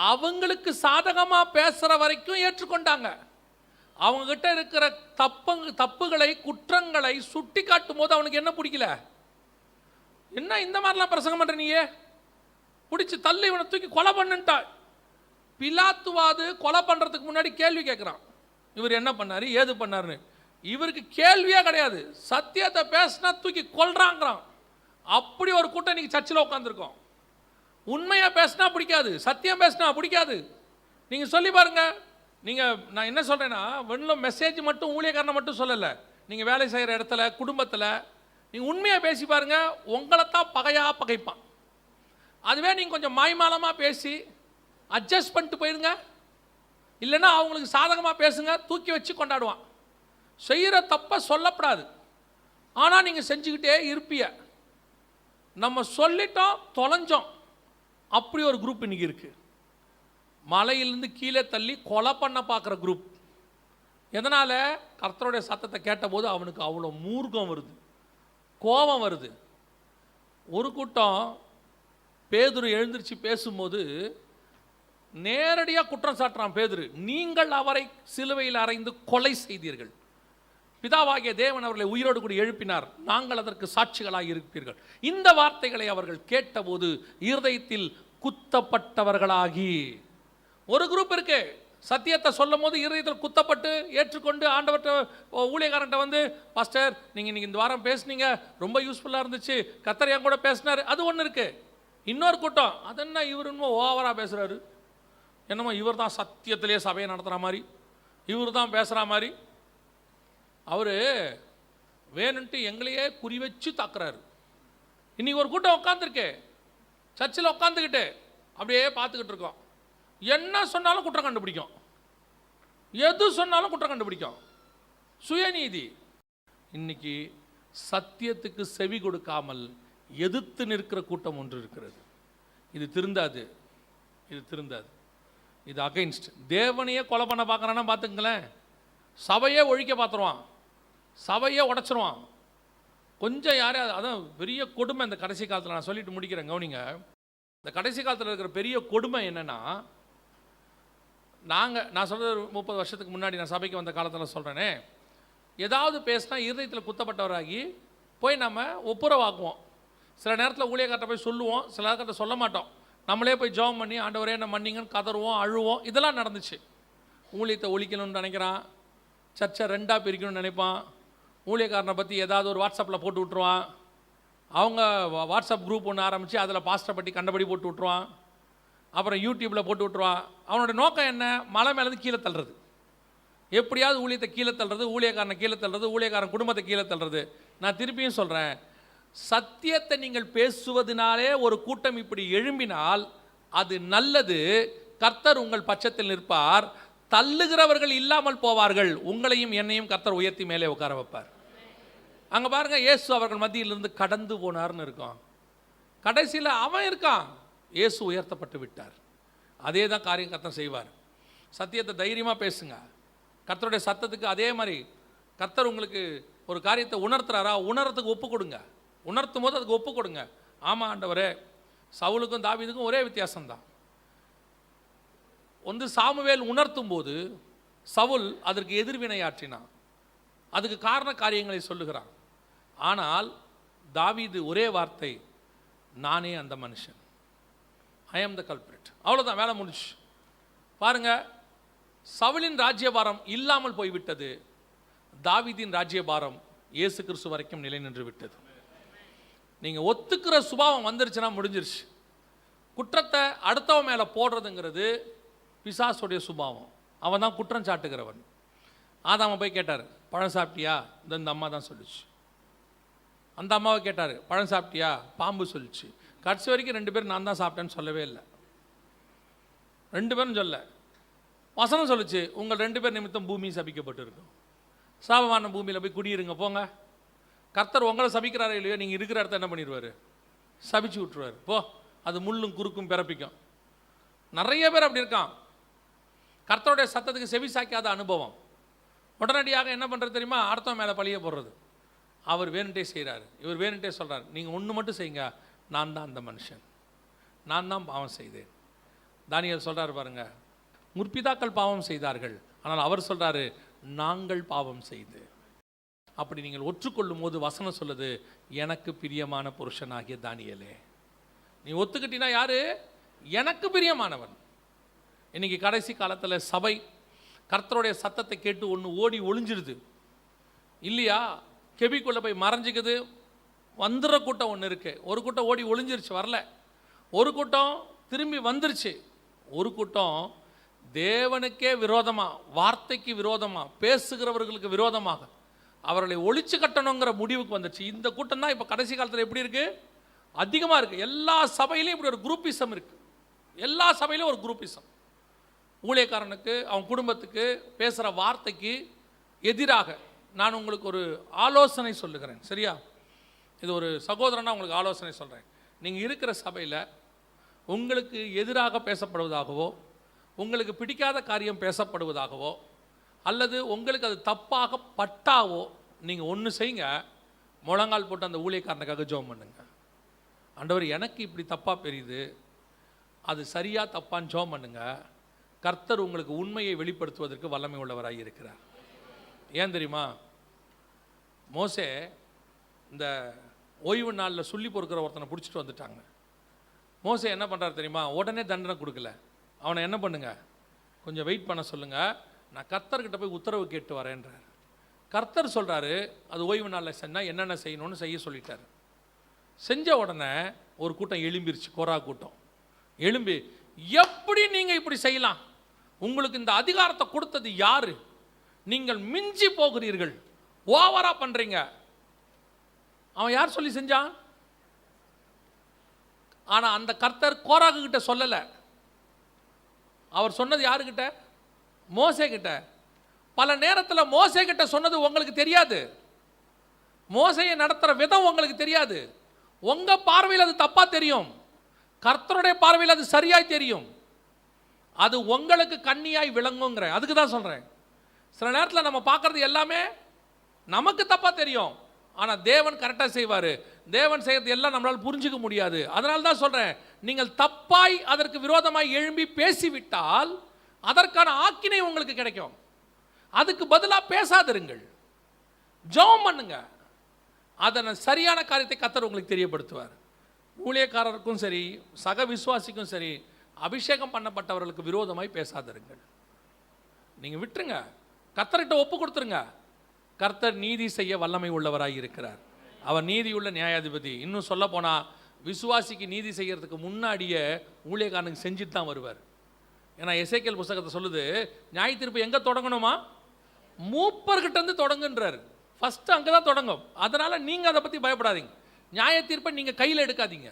அவங்களுக்கு சாதகமாக பேசுகிற வரைக்கும் ஏற்றுக்கொண்டாங்க. அவங்ககிட்ட இருக்கிற தப்புகளை குற்றங்களை சுட்டி காட்டும் போது அவனுக்கு என்ன பிடிக்கல, என்ன இந்த மாதிரிலாம் பிரசங்கம் பண்ற, நீயே பிடிச்சி தள்ளி இவனை தூக்கி கொலை பண்ணுட்டா. பிலாத்துவாது கொலை பண்றதுக்கு முன்னாடி கேள்வி கேட்குறான், இவர் என்ன பண்ணாரு ஏது பண்ணாருன்னு. இவருக்கு கேள்வியே கிடையாது, சத்தியத்தை பேசினா தூக்கி கொல்றாங்கிறான். அப்படி ஒரு கூட்டம் இன்னைக்கு சர்ச்சில் உட்காந்துருக்கோம். உண்மையாக பேசினா பிடிக்காது, சத்தியம் பேசினா பிடிக்காது. நீங்கள் சொல்லி பாருங்க. நான் என்ன சொல்கிறேன்னா, வெறும் மெசேஜ் மட்டும் ஊழியக்காரனை மட்டும் சொல்லலை, நீங்கள் வேலை செய்கிற இடத்துல குடும்பத்தில் நீங்கள் உண்மையாக பேசி பாருங்கள், உங்களைத்தான் பகையாக பகைப்பான். அதுவே நீங்கள் கொஞ்சம் மாய்மாலமாக பேசி அட்ஜஸ்ட் பண்ணிட்டு போயிடுங்க, இல்லைன்னா அவங்களுக்கு சாதகமாக பேசுங்க, தூக்கி வச்சு கொண்டாடுவான். செய்கிற தப்பை சொல்லப்படாது, ஆனால் நீங்கள் செஞ்சுக்கிட்டே இருப்பிய. நம்ம சொல்லிட்டோம் தொலைஞ்சோம், அப்படி ஒரு குரூப் இன்னைக்கு இருக்குது. மலையிலிருந்து கீழே தள்ளி கொலை பண்ண பார்க்குற குரூப். எதனால்? கர்த்தருடைய சத்தத்தை கேட்டபோது அவனுக்கு அவ்வளோ மூர்க்கம் வருது, கோபம் வருது. ஒரு கூட்டம் பேதுரு எழுந்திருச்சு பேசும்போது நேரடியாக குற்றம் சாட்டுறான் பேதுரு, நீங்கள் அவரை சிலுவையில் அறைந்து கொலை செய்தீர்கள், பிதாவாகிய தேவன் அவர்களை உயிரோடு கூட எழுப்பினார், நாங்கள் அதற்கு சாட்சிகளாக இருப்பீர்கள். இந்த வார்த்தைகளை அவர்கள் கேட்டபோது இருதயத்தில் குத்தப்பட்டவர்களாகி, ஒரு குரூப் இருக்கு, சத்தியத்தை சொல்லும் போது இருதயத்தில் குத்தப்பட்டு ஏற்றுக்கொண்டு ஆண்டவர்கிட்ட ஊழியக்காரன்ட்ட வந்து, பாஸ்டர் நீங்கள் இந்த வாரம் பேசுனீங்க, ரொம்ப யூஸ்ஃபுல்லாக இருந்துச்சு, கர்த்தர் என் கூட பேசினார், அது ஒன்று இருக்கு. இன்னொரு கூட்டம், அதென்ன இவர் இன்னும் ஓவராக பேசுகிறாரு, என்னமோ இவர் தான் சத்தியத்திலே சபையை நடத்துகிற மாதிரி, இவர் தான் பேசுகிற மாதிரி, அவர் வேணுன்ட்டு எங்களையே குறி வச்சு தாக்குறாரு. இன்னைக்கு ஒரு கூட்டம் உட்காந்துருக்கு சர்ச்சில், உட்காந்துக்கிட்டு அப்படியே பார்த்துக்கிட்டு இருக்கோம். என்ன சொன்னாலும் குற்றம் கண்டுபிடிக்கும், எது சொன்னாலும் குற்றம் கண்டுபிடிக்கும், சுயநீதி. இன்னைக்கு சத்தியத்துக்கு செவி கொடுக்காமல் எதிர்த்து நிற்கிற கூட்டம் ஒன்று இருக்கிறது. இது திருந்தாது, இது திருந்தாது, இது அகைன்ஸ்ட். தேவனையே கொலை பண்ண பார்க்குறான்னா பார்த்துங்களேன், சபையே ஒழிக்க பார்த்துருவான், சபையே உடச்சிருவான். கொஞ்சம் யாரே, அதான் பெரிய கொடுமை இந்த கடைசி காலத்தில். நான் சொல்லிட்டு முடிக்கிறேன், கவனிங்க. இந்த கடைசி காலத்தில் இருக்கிற பெரிய கொடுமை என்னென்னா, நான் சொல்கிறது 30 வருஷத்துக்கு முன்னாடி நான் சபைக்கு வந்த காலத்தில் சொல்கிறேனே, ஏதாவது பேசினா இருதயத்தில் குத்தப்பட்டவராகி போய் நம்ம ஒப்புரவாக்குவோம். சில நேரத்தில் ஊழியக்கார்ட்ட போய் சொல்லுவோம், சில நேரத்தில் சொல்ல மாட்டோம். நம்மளே போய் ஜெபம் பண்ணி ஆண்டவரே என்ன மன்னிங்கன்னு கதறுவோம், அழுவோம். இதெல்லாம் நடந்துச்சு. ஊழியத்தை ஒழிக்கணும்னு நினைக்கிறான், சர்ச்சை 2ஆக பிரிக்கணும்னு நினைப்பான், ஊழியக்காரனை பற்றி ஏதாவது ஒரு வாட்ஸ்அப்பில் போட்டு விட்ருவான், அவங்க வாட்ஸ்அப் குரூப் ஒன்று ஆரம்பித்து அதில் பாஸ்டரை பற்றி கண்டபடி போட்டு விட்ருவான், அப்புறம் யூடியூப்பில் போட்டு விட்ருவான். அவனோட நோக்கம் என்ன? மலை மேலேருந்து கீழே தள்ளுறது, எப்படியாவது ஊழியத்தை கீழே தள்ளுறது, ஊழியக்காரனை கீழே தள்ளுறது, ஊழியக்காரன் குடும்பத்தை கீழே தள்ளுறது. நான் திருப்பியும் சொல்கிறேன், சத்தியத்தை நீங்கள் பேசுவதனாலே ஒரு கூட்டம் இப்படி எழும்பினால் அது நல்லது. கர்த்தர் உங்கள் பட்சத்தில் நிற்பார், தள்ளுகிறவர்கள் இல்லாமல் போவார்கள், உங்களையும் என்னையும் கர்த்தர் உயர்த்தி மேலே உட்கார வைப்பார். அங்கே பாருங்கள், இயேசு அவர்கள் மத்தியிலிருந்து கடந்து போனார்னு இருக்கும். கடைசியில் அவன் இருக்கான், இயேசு உயர்த்தப்பட்டு விட்டார். அதே தான் காரியம் கர்த்தர் செய்வார். சத்தியத்தை தைரியமாக பேசுங்க. கர்த்தருடைய சத்தத்துக்கு அதே மாதிரி கர்த்தர் உங்களுக்கு ஒரு காரியத்தை உணர்த்துறாரா, உணர்றதுக்கு ஒப்பு கொடுங்க. உணர்த்தும் போது அதுக்கு ஒப்பு கொடுங்க. ஆமாம் ஆண்டவரே, சவுலுக்கும் தாவீதுக்கும் ஒரே வித்தியாசம்தான். சாமுவேல் உணர்த்தும் போது சவுல் அதற்கு எதிர்வினையாற்றினான், அதுக்கு காரண காரியங்களை சொல்லுகிறான். ஆனால் தாவீது ஒரே வார்த்தை, நானே அந்த மனுஷன், ஐ ஆம் த கல்பிரிட். அவ்வளோதான், வேலை முடிச்சு. பாருங்க, சவுலின் ராஜ்யபாரம் இல்லாமல் போய்விட்டது, தாவீதின் ராஜ்யபாரம் இயேசு கிறிஸ்து வரைக்கும் நிலை நின்று விட்டது. நீங்கள் ஒத்துக்கிற சுபாவம் வந்துருச்சுன்னா முடிஞ்சிருச்சு. குற்றத்தை அடுத்தவன் மேலே போடுறதுங்கிறது பிசாசுடைய சுபாவம். அவன் தான் குற்றம் சாட்டுகிறவன். ஆதாம போய் கேட்டார், பழம் சாப்பிட்டியா? இந்த அம்மா தான் சொல்லிச்சு. அந்த அம்மாவை கேட்டார், பழம் சாப்பிட்டியா? பாம்பு சொல்லிச்சு. கடைசி வரைக்கும் 2 பேரும் நான் தான் சாப்பிட்டேன்னு சொல்லவே இல்லை. 2 பேரும் சொல்ல. வசனம் சொல்லிச்சு, உங்கள் 2 பேர் நிமித்தம் பூமி சபிக்கப்பட்டு இருக்கும், சாபமான பூமியில் போய் குடியிருங்க போங்க. கர்த்தர் உங்களை சபிக்கிறாரே இல்லையோ, நீங்கள் இருக்கிற இடத்த என்ன பண்ணிடுவார்? சபிச்சு விட்டுருவார். போ, அது முள்ளும் குறுக்கும் பிறப்பிக்கும். நிறைய பேர் அப்படி இருக்கான். கர்த்தருடைய சத்தத்துக்கு செவி சாய்க்காத அனுபவம். உடனடியாக என்ன பண்ணுறது தெரியுமா? அடுத்தவன் மேலே பழிய போடுறது. அவர் வேணுன்ட்டே செய்கிறாரு, இவர் வேணுன்ட்டே சொல்கிறார். நீங்கள் ஒன்று மட்டும் செய்யுங்க, நான் தான் அந்த மனுஷன், நான் தான் பாவம் செய்தேன். தானியேல் சொல்கிறார் பாருங்க, முற்பிதாக்கள் பாவம் செய்தார்கள், ஆனால் அவர் சொல்கிறாரு, நாங்கள் பாவம் செய்து. அப்படி நீங்கள் ஒற்றுக்கொள்ளும் போது வசனம் சொல்லுது, எனக்கு பிரியமான புருஷனாகிய தானியேலே. நீ ஒத்துக்கிட்டீங்கன்னா யாரு? எனக்கு பிரியமானவன். இன்னைக்கு கடைசி காலத்தில் சபை கர்த்தருடைய சத்தத்தை கேட்டு ஒன்று ஓடி ஒளிஞ்சிடுது இல்லையா? கெபிக்குள்ளே போய் மறைஞ்சிக்குது. வந்துடுற கூட்டம் ஒன்று இருக்கு. ஒரு கூட்டம் ஓடி ஒளிஞ்சிருச்சு, வரல. ஒரு கூட்டம் திரும்பி வந்துருச்சு. ஒரு கூட்டம் தேவனுக்கே விரோதமாக, வார்த்தைக்கு விரோதமாக, பேசுகிறவர்களுக்கு விரோதமாக அவர்களை ஒழிச்சு கட்டணுங்கிற முடிவுக்கு வந்துச்சு. இந்த கூட்டம் தான் இப்போ கடைசி காலத்தில் எப்படி இருக்கு? அதிகமாக இருக்குது. எல்லா சபையிலையும் இப்படி ஒரு குரூப்பிசம் இருக்குது. எல்லா சபையிலும் ஒரு குரூப்பிசம். ஊழியக்காரனுக்கு, அவன் குடும்பத்துக்கு பேசுகிற வார்த்தைக்கு எதிராக. நான் உங்களுக்கு ஒரு ஆலோசனை சொல்லுகிறேன், சரியா? இது ஒரு சகோதரனாக உங்களுக்கு ஆலோசனை சொல்கிறேன். நீங்கள் இருக்கிற சபையில் உங்களுக்கு எதிராக பேசப்படுவதாகவோ, உங்களுக்கு பிடிக்காத காரியம் பேசப்படுவதாகவோ, அல்லது உங்களுக்கு அது தப்பாக பட்டாவோ, நீங்கள் ஒன்று செய்யுங்க, முழங்கால் போட்டு அந்த ஊழியக்காரனுக்காக ஜெபம் பண்ணுங்க. ஆண்டவர், எனக்கு இப்படி தப்பாக தெரியுது, அது சரியா தப்பான்னு ஜெபம் பண்ணுங்க. கர்த்தர் உங்களுக்கு உண்மையை வெளிப்படுத்துவதற்கு வல்லமை உள்ளவராக இருக்கிறார். ஏன் தெரியுமா? மோசே இந்த ஓய்வு நாளில் சொல்லி பொறுக்கிற ஒருத்தனை பிடிச்சிட்டு வந்துட்டாங்க. மோசே என்ன பண்ணுறாரு தெரியுமா? உடனே தண்டனை கொடுக்கல. அவனை என்ன பண்ணுங்க, கொஞ்சம் வெயிட் பண்ண சொல்லுங்கள், நான் கர்த்தர்கிட்ட போய் உத்தரவு கேட்டு வரேன்றார். கர்த்தர் சொல்கிறாரு, அது ஓய்வு நாளில் சொன்னால் என்னென்ன செய்யணும்னு செய்ய சொல்லிட்டார். செஞ்ச உடனே ஒரு கூட்டம் எழும்பிருச்சு, கோரா கூட்டம் எழும்பி, எப்படி நீங்கள் இப்படி செய்யலாம்? உங்களுக்கு இந்த அதிகாரத்தை கொடுத்தது யாரு? நீங்கள் மிஞ்சி போகிறீர்கள், ஓவரா பண்ணுறீங்க. அவன் யார் சொல்லி செஞ்சான்? ஆனால் அந்த கர்த்தர் கோராகு கிட்ட சொல்லலை. அவர் சொன்னது யாருக்கிட்ட? மோசே கிட்ட. பல நேரத்தில் மோசே கிட்ட சொன்னது உங்களுக்கு தெரியாது. மோசையை நடத்துகிற விதம் உங்களுக்கு தெரியாது. உங்கள் பார்வையில் அது தப்பாக தெரியும், கர்த்தருடைய பார்வையில் அது சரியாய் தெரியும். அது உங்களுக்கு கண்ணியாய் விளங்குங்கிற, அதுக்கு தான் சொல்கிறேன். சில நேரத்தில் நம்ம பார்க்குறது எல்லாமே நமக்கு தப்பாக தெரியும், ஆனால் தேவன் கரெக்டாக செய்வார். தேவன் செய்கிறது எல்லாம் நம்மளால் புரிஞ்சிக்க முடியாது. அதனால தான் சொல்கிறேன், நீங்கள் தப்பாய் அதற்கு விரோதமாய் எழும்பி பேசிவிட்டால் அதற்கான ஆக்கினை உங்களுக்கு கிடைக்கும். அதுக்கு பதிலாக பேசாதிருங்கள், ஜெபம் பண்ணுங்க. அதனை சரியான காரியத்தை கர்த்தர் உங்களுக்கு தெரியப்படுத்துவார். ஊழியக்காரருக்கும் சரி, சக விசுவாசிக்கும் சரி, அபிஷேகம் பண்ணப்பட்டவர்களுக்கு விரோதமாய் பேசாதிருங்கள். நீங்கள் விட்டுருங்க, கர்த்தர்கிட்ட ஒப்பு கொடுத்துருங்க. கர்த்தர் நீதி செய்ய வல்லமை உள்ளவராய் இருக்கிறார். அவர் நீதியுள்ள நியாயாதிபதி. இன்னும் சொல்ல போனால் விசுவாசிக்கு நீதி செய்கிறதுக்கு முன்னாடியே ஊழியக்காரனுக்கு செஞ்சுட்டு தான் வருவார். ஏன்னா எசேக்கியேல் புத்தகத்தை சொல்லுது, நியாய தீர்ப்பு எங்கே தொடங்கணுமா? மூப்பர்கிட்டேருந்து தொடங்குன்றார். ஃபஸ்ட்டு அங்கே தான் தொடங்கும். அதனால் நீங்கள் அதை பற்றி பயப்படாதீங்க. நியாய தீர்ப்பை நீங்கள் கையில் எடுக்காதீங்க.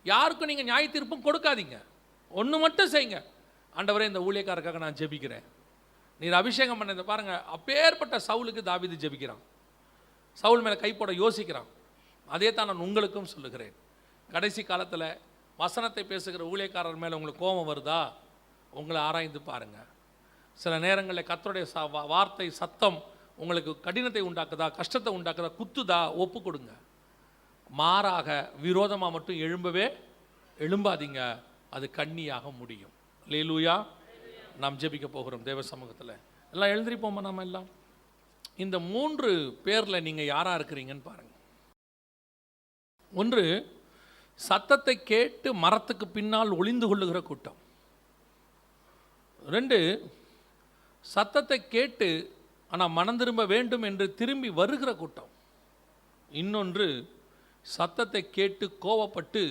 யாருக்கும் நீங்கள் நியாய தீர்ப்பும் கொடுக்காதீங்க. ஒன்று மட்டும் செய்யுங்க, ஆண்டவரே இந்த ஊழியக்காரருக்காக நான் ஜெபிக்கிறேன், நீர் அபிஷேகம் பண்ணதை பாருங்கள். அப்பேற்பட்ட சவுலுக்கு தாவீது ஜெபிக்கிறான். சவுல் மேலே கை போட யோசிக்கிறான். அதே தான் நான் உங்களுக்கும் சொல்லுகிறேன். கடைசி காலத்தில் வசனத்தை பேசுகிற ஊழியக்காரர் மேலே உங்களுக்கு கோபம் வருதா? உங்களை ஆராய்ந்து பாருங்கள். சில நேரங்களில் கர்த்தருடைய வார்த்தை சத்தம் உங்களுக்கு கடினத்தை உண்டாக்குதா, கஷ்டத்தை உண்டாக்குதா, குத்துதா, ஒப்பு கொடுங்க. மாறாக விரோதமாக மட்டும் எழும்பாதீங்க. அது கண்ணியாக முடியும். அல்லேலூயா. நாம் ஜெபிக்க போகிறோம் தேவ சமூகத்தில். எல்லாம் எழுந்திருப்போமா? நாம் எல்லாம் இந்த 3 பேரில் நீங்கள் யாராக இருக்கிறீங்கன்னு பாருங்கள். ஒன்று, சத்தத்தை கேட்டு மரத்துக்கு பின்னால் ஒளிந்து கொள்ளுகிற கூட்டம். 2, சத்தத்தை கேட்டு ஆனால் மனம் திரும்ப வேண்டும் என்று திரும்பி வருகிற கூட்டம். இன்னொன்று, சத்தத்தை கேட்டு கோவப்பட்டு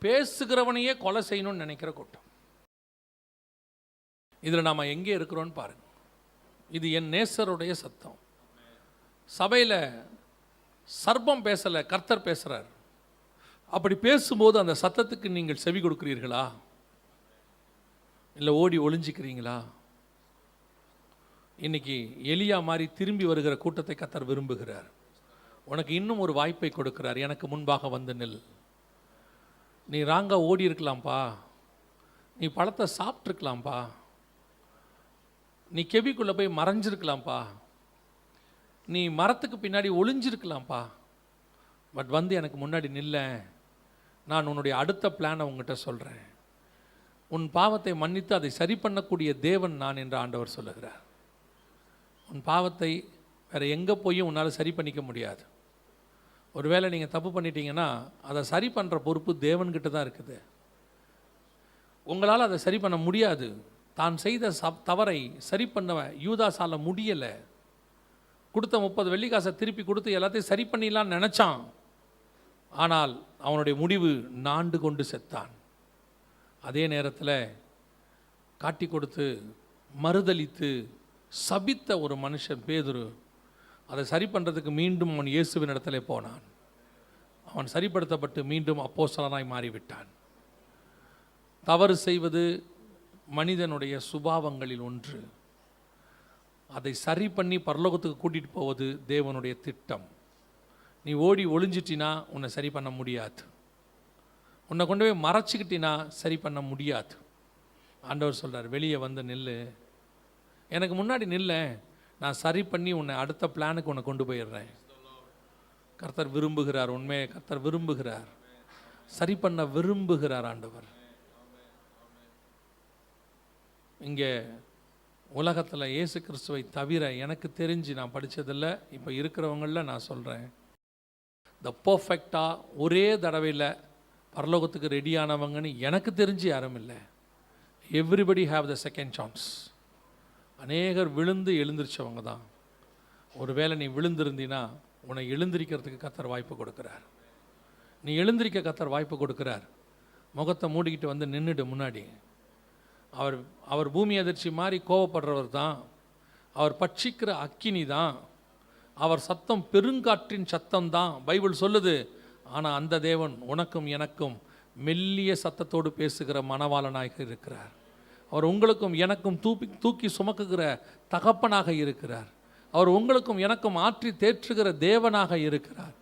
பேசுகிறவனையே கொலை செய்யணும்னு நினைக்கிற கூட்டம். இதில் நாம் எங்கே இருக்கிறோன்னு பாருங்கள். இது என் நேசருடைய சத்தம். சபையில் சர்ப்பம் பேசலை, கர்த்தர் பேசுகிறார். அப்படி பேசும்போது அந்த சத்தத்துக்கு நீங்கள் செவி கொடுக்கிறீர்களா, இல்லை ஓடி ஒளிஞ்சிக்கிறீங்களா? இன்னைக்கு எலியா மாதிரி திரும்பி வருகிற கூட்டத்தை கர்த்தர் விரும்புகிறார். உனக்கு இன்னும் ஒரு வாய்ப்பை கொடுக்கிறார். எனக்கு முன்பாக வந்து நில். நீ ராங்கா ஓடி இருக்கலாம்ப்பா, நீ பழத்தை சாப்பிட்ருக்கலாம்ப்பா, நீ கெபிக்குள்ளே போய் மறைஞ்சிருக்கலாம்ப்பா, நீ மரத்துக்கு பின்னாடி ஒளிஞ்சிருக்கலாம்ப்பா. பட் வந்து எனக்கு முன்னாடி நில்ல. நான் உன்னுடைய அடுத்த பிளானை உங்ககிட்ட சொல்கிறேன். உன் பாவத்தை மன்னித்து அதை சரி பண்ணக்கூடிய தேவன் நான் என்று ஆண்டவர் சொல்லுகிறார். உன் பாவத்தை வேறு எங்கே போயும் உன்னால் சரி பண்ணிக்க முடியாது. ஒருவேளை நீங்கள் தப்பு பண்ணிட்டீங்கன்னா அதை சரி பண்ணுற பொறுப்பு தேவன்கிட்ட தான் இருக்குது. உங்களால் அதை சரி பண்ண முடியாது. தான் செய்த தவறை சரி பண்ண யூதாஸால் முடியலை. கொடுத்த 30 வெள்ளிக்காசை திருப்பி கொடுத்து எல்லாத்தையும் சரி பண்ணிடலான்னு நினச்சான். ஆனால் அவனுடைய முடிவு நாண்டு கொண்டு செத்தான். அதே நேரத்தில் காட்டி கொடுத்து மறுதலித்து சபித்த ஒரு மனுஷன் பேதுரு அதை சரி பண்ணுறதுக்கு மீண்டும் அவன் இயேசுவின் இடத்துல போனான். அவன் சரிப்படுத்தப்பட்டு மீண்டும் அப்போஸ்தலனாய் மாறிவிட்டான். தவறு செய்வது மனிதனுடைய சுபாவங்களில் ஒன்று. அதை சரி பண்ணி பரலோகத்துக்கு கூட்டிகிட்டு போவது தேவனுடைய திட்டம். நீ ஓடி ஒளிஞ்சிட்டினா உன்னை சரி பண்ண முடியாது. உன்னை கொண்டு போய் மறைச்சிக்கிட்டினா சரி பண்ண முடியாது. ஆண்டவர் சொல்கிறார், வெளியே வந்து நில்லு, எனக்கு முன்னாடி நில்ல, நான் சரி பண்ணி உன்னை அடுத்த பிளானுக்கு உன்னை கொண்டு போயிடுறேன். கர்த்தர் விரும்புகிறார். உண்மையை கர்த்தர் விரும்புகிறார். சரி பண்ண விரும்புகிறார் ஆண்டவர். இங்கே உலகத்தில் இயேசு கிறிஸ்துவை தவிர எனக்கு தெரிஞ்சு நான் படித்ததில்லை, இப்போ இருக்கிறவங்களில் நான் சொல்கிறேன், த பர்ஃபெக்டாக ஒரே தடவையில் பரலோகத்துக்கு ரெடியானவங்கன்னு எனக்கு தெரிஞ்சு யாரும் இல்லை. Everybody have the second chance. அநேகர் விழுந்து எழுந்திரிச்சவங்க தான். ஒருவேளை நீ விழுந்திருந்தீன்னா உன்னை எழுந்திரிக்கிறதுக்கு கர்த்தர் வாய்ப்பு கொடுக்குறார். நீ எழுந்திரிக்க கர்த்தர் வாய்ப்பு கொடுக்குறார். முகத்தை மூடிக்கிட்டு வந்து நின்றுடு முன்னாடி. அவர் பூமி அதிர்ச்சி மாதிரி கோவப்படுறவர் தான். அவர் பட்சிக்கிற அக்கினி தான். அவர் சத்தம் பெருங்காற்றின் சத்தம் தான் பைபிள் சொல்லுது. ஆனால் அந்த தேவன் உனக்கும் எனக்கும் மெல்லிய சத்தத்தோடு பேசுகிற மணவாளனாக இருக்கிறார். அவர் உங்களுக்கும் எனக்கும் தூக்கி சுமக்குகிற தகப்பனாக இருக்கிறார். அவர் உங்களுக்கும் எனக்கும் ஆற்றி தேற்றுகிற தேவனாக இருக்கிறார்.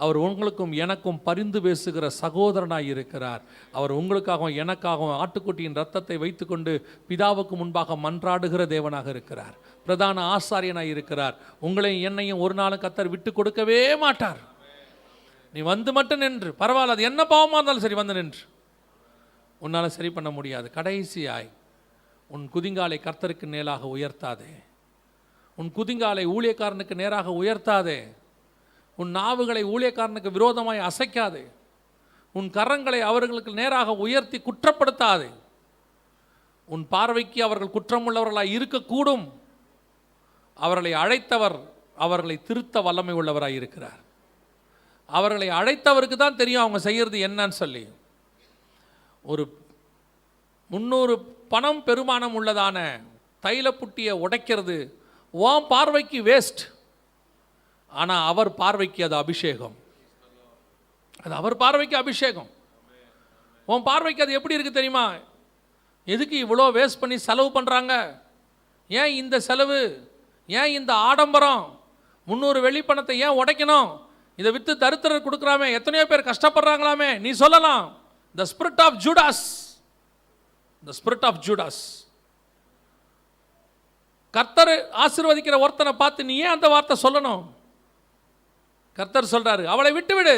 அவர் உங்களுக்கும் எனக்கும் பரிந்து பேசுகிற சகோதரனாக இருக்கிறார். அவர் உங்களுக்காகவும் எனக்காகவும் ஆட்டுக்குட்டியின் இரத்தத்தை வைத்துக்கொண்டு பிதாவுக்கு முன்பாக மன்றாடுகிற தேவனாக இருக்கிறார். பிரதான ஆசாரியனாக இருக்கிறார். உங்களையும் என்னையும் ஒரு நாளும் கர்த்தர் விட்டு கொடுக்கவே மாட்டார். நீ வந்து மட்டும் நின்று, பரவாயில்ல, அது என்ன பாவமாக இருந்தாலும் சரி, வந்து நின்று. உன்னால் சரி பண்ண முடியாது. கடைசியாய் உன் குதிங்காலை கர்த்தருக்கு நேராக உயர்த்தாதே. உன் குதிங்காலை ஊழியக்காரனுக்கு நேராக உயர்த்தாதே. உன் நாவுகளை ஊழியக்காரனுக்கு விரோதமாய் அசைக்காதே. உன் கரங்களை அவர்களுக்கு நேராக உயர்த்தி குற்றப்படுத்தாதே. உன் பார்வைக்கு அவர்கள் குற்றமுள்ளவர்களாய் இருக்கக்கூடும். அவர்களை அழைத்தவர் அவர்களை திருத்த வல்லமை உள்ளவராய் இருக்கிறார். அவர்களை அழைத்தவருக்கு தான் தெரியும் அவங்க செய்கிறது என்னன்னு சொல்லி. ஒரு 300 பணம் பெருமானம் உள்ளதான தைலப்புட்டியை உடைக்கிறது உன் பார்வைக்கு வேஸ்ட். ஆனால் அவர் பார்வைக்கு அது அபிஷேகம். அது அவர் பார்வைக்கு அபிஷேகம். உன் பார்வைக்கு அது எப்படி இருக்குது தெரியுமா? எதுக்கு இவ்வளோ வேஸ்ட் பண்ணி செலவு பண்ணுறாங்க? ஏன் இந்த செலவு? ஏன் இந்த ஆடம்பரம்? 300 வெள்ளி பணத்தை ஏன் உடைக்கணும்? இதை விற்று தரித்திரர் கொடுக்குறாமே, எத்தனையோ பேர் கஷ்டப்படுறாங்களாமே. நீ சொல்லலாம், the spirit of Judas, the spirit of Judas. கர்த்தர் ஆசீர்வதிக்கிற ஒருத்தனை பார்த்து நீ ஏன் அந்த வார்த்தை சொல்லணும்? கர்த்தர் சொல்றாரு, அவளை விட்டுவிடு.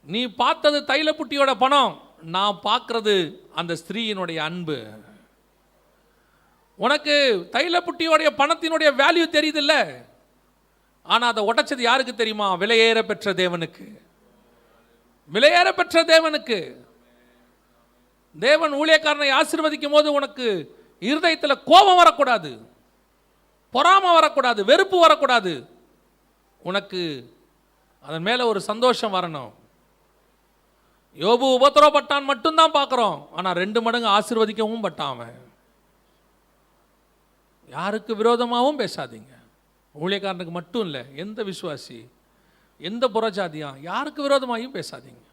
நீ பார்த்தது தைலப்புட்டியோட பணம், நான் பார்க்கறது அந்த ஸ்திரீயினுடைய அன்பு. உனக்கு தைலப்புட்டியோடைய பணத்தினுடைய வேல்யூ தெரியுது இல்லை, ஆனால் அதை உடைச்சது யாருக்கு தெரியுமா? விலையேற பெற்ற தேவனுக்கு. விலையேற பெற்ற தேவனுக்கு. தேவன் ஊழியக்காரனை ஆசீர்வதிக்கும் போது உனக்கு இருதயத்தில் கோபம் வரக்கூடாது, பொறாமை வரக்கூடாது, வெறுப்பு வரக்கூடாது. உனக்கு அதன் மேலே ஒரு சந்தோஷம் வரணும். யோபு உபத்திரவப்பட்டான் மட்டும்தான் பார்க்குறோம், ஆனால் 2 மடங்கு ஆசீர்வதிக்கவும் பட்டான் அவன். யாருக்கு விரோதமாகவும் பேசாதீங்க. ஊழியக்காரனுக்கு மட்டும் இல்லை, எந்த விசுவாசி, எந்த புறஜாதியா, யாருக்கு விரோதமாகவும் பேசாதீங்க.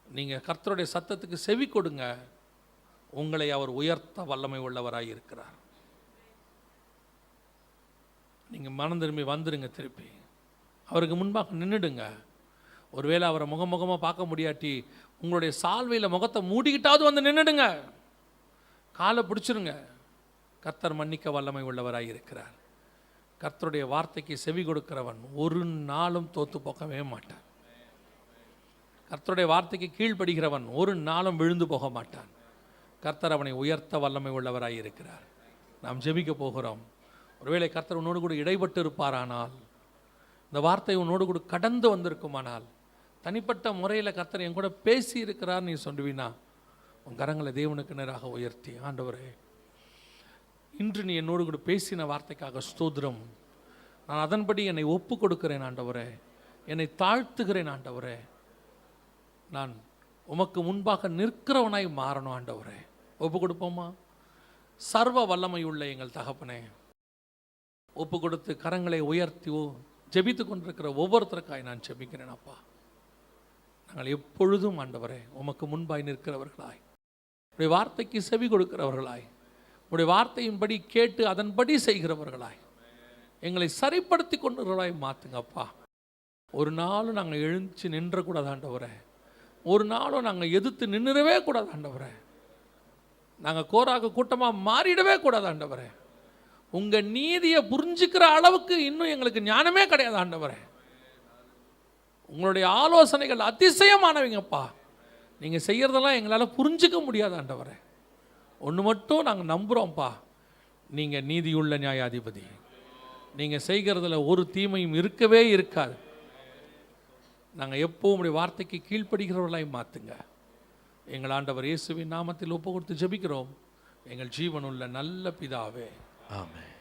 நீங்கள் கர்த்தருடைய சத்தத்துக்கு செவி கொடுங்க. உங்களை அவர் உயர்த்த வல்லமை உள்ளவராக இருக்கிறார். நீங்கள் மனம் திரும்பி வந்துடுங்க. திருப்பி அவருக்கு முன்பாக நின்றுடுங்க. ஒருவேளை அவரை முகமுகமாக பார்க்க முடியாட்டி உங்களுடைய சால்வையில் முகத்தை மூடிக்கிட்டாவது வந்து நின்றுடுங்க. காலை பிடிச்சிருங்க. கர்த்தர் மன்னிக்க வல்லமை உள்ளவராக இருக்கிறார். கர்த்தருடைய வார்த்தைக்கு செவி கொடுக்கிறவன் ஒரு நாளும் தோத்து போகவே மாட்டான். கர்த்தருடைய வார்த்தைக்கு கீழ்ப்படுகிறவன் ஒரு நாளும் விழுந்து போக மாட்டான். கர்த்தர் அவனை உயர்த்த வல்லமை உள்ளவராக இருக்கிறார். நாம் ஜெபிக்க போகிறோம். ஒருவேளை கர்த்தர் உன்னோடு கூட இடைப்பட்டு இருப்பாரானால், இந்த வார்த்தை உன்னோடு கூட கடந்து வந்திருக்குமானால், தனிப்பட்ட முறையில் கர்த்தர் என் கூட பேசி இருக்கிறார் நீ சொல்லுவீனா, உன் கரங்களை தேவனுக்கு நேராக உயர்த்தி, ஆண்டவரே, இன்று நீ என்னோடு கூட பேசின வார்த்தைக்காக ஸ்தோத்திரம். நான் அதன்படி என்னை ஒப்பு கொடுக்கிறேன் ஆண்டவரே, என்னை தாழ்த்துகிறேன் ஆண்டவரே. நான் உமக்கு முன்பாக நிற்கிறவனாய் மாறணும் ஆண்டவரே. ஒப்பு கொடுப்போமா? சர்வ வல்லமையுள்ள எங்கள் தகப்பனே, ஒப்பு கொடுத்து கரங்களை உயர்த்தி ஜெபித்து கொண்டிருக்கிற ஒவ்வொருத்தருக்காய் நான் ஜெபிக்கிறேன் அப்பா. நாங்கள் எப்பொழுதும் ஆண்டவரே உமக்கு முன்பாய் நிற்கிறவர்களாய், உடைய வார்த்தைக்கு செவி கொடுக்கிறவர்களாய், உடைய வார்த்தையின்படி கேட்டு அதன்படி செய்கிறவர்களாய், எங்களை சரிப்படுத்தி கொண்டுறவர்களாய் மாற்றுங்கப்பா. ஒரு நாளும் நாங்கள் எழுந்து நின்றக்கூடாது ஆண்டவரே. ஒரு நாளும் நாங்கள் எதிர்த்து நின்றுடவே கூடாது ஆண்டவரே. நாங்கள் கோராக கூட்டமாக மாறிடவே கூடாது ஆண்டவரே. உங்கள் நீதியை புரிஞ்சுக்கிற அளவுக்கு இன்னும் எங்களுக்கு ஞானமே கிடையாது ஆண்டவரே. உங்களுடைய ஆலோசனைகள் அதிசயமானவங்கப்பா. நீங்கள் செய்கிறதெல்லாம் எங்களால் புரிஞ்சிக்க முடியாது ஆண்டவரே. ஒன்று மட்டும் நாங்கள் நம்புகிறோம்ப்பா, நீங்கள் நீதியுள்ள நியாயாதிபதி. நீங்கள் செய்கிறதுல ஒரு தீமையும் இருக்கவே இருக்காது. நாங்கள் எப்போவும் உடைய வார்த்தைக்கு கீழ்ப்படுகிறவர்களாய் மாற்றுங்க. எங்கள் ஆண்டவர் இயேசுவின் நாமத்தில் ஒப்பு கொடுத்து ஜெபிக்கிறோம் எங்கள் ஜீவனுள்ள நல்ல பிதாவே, ஆமென்.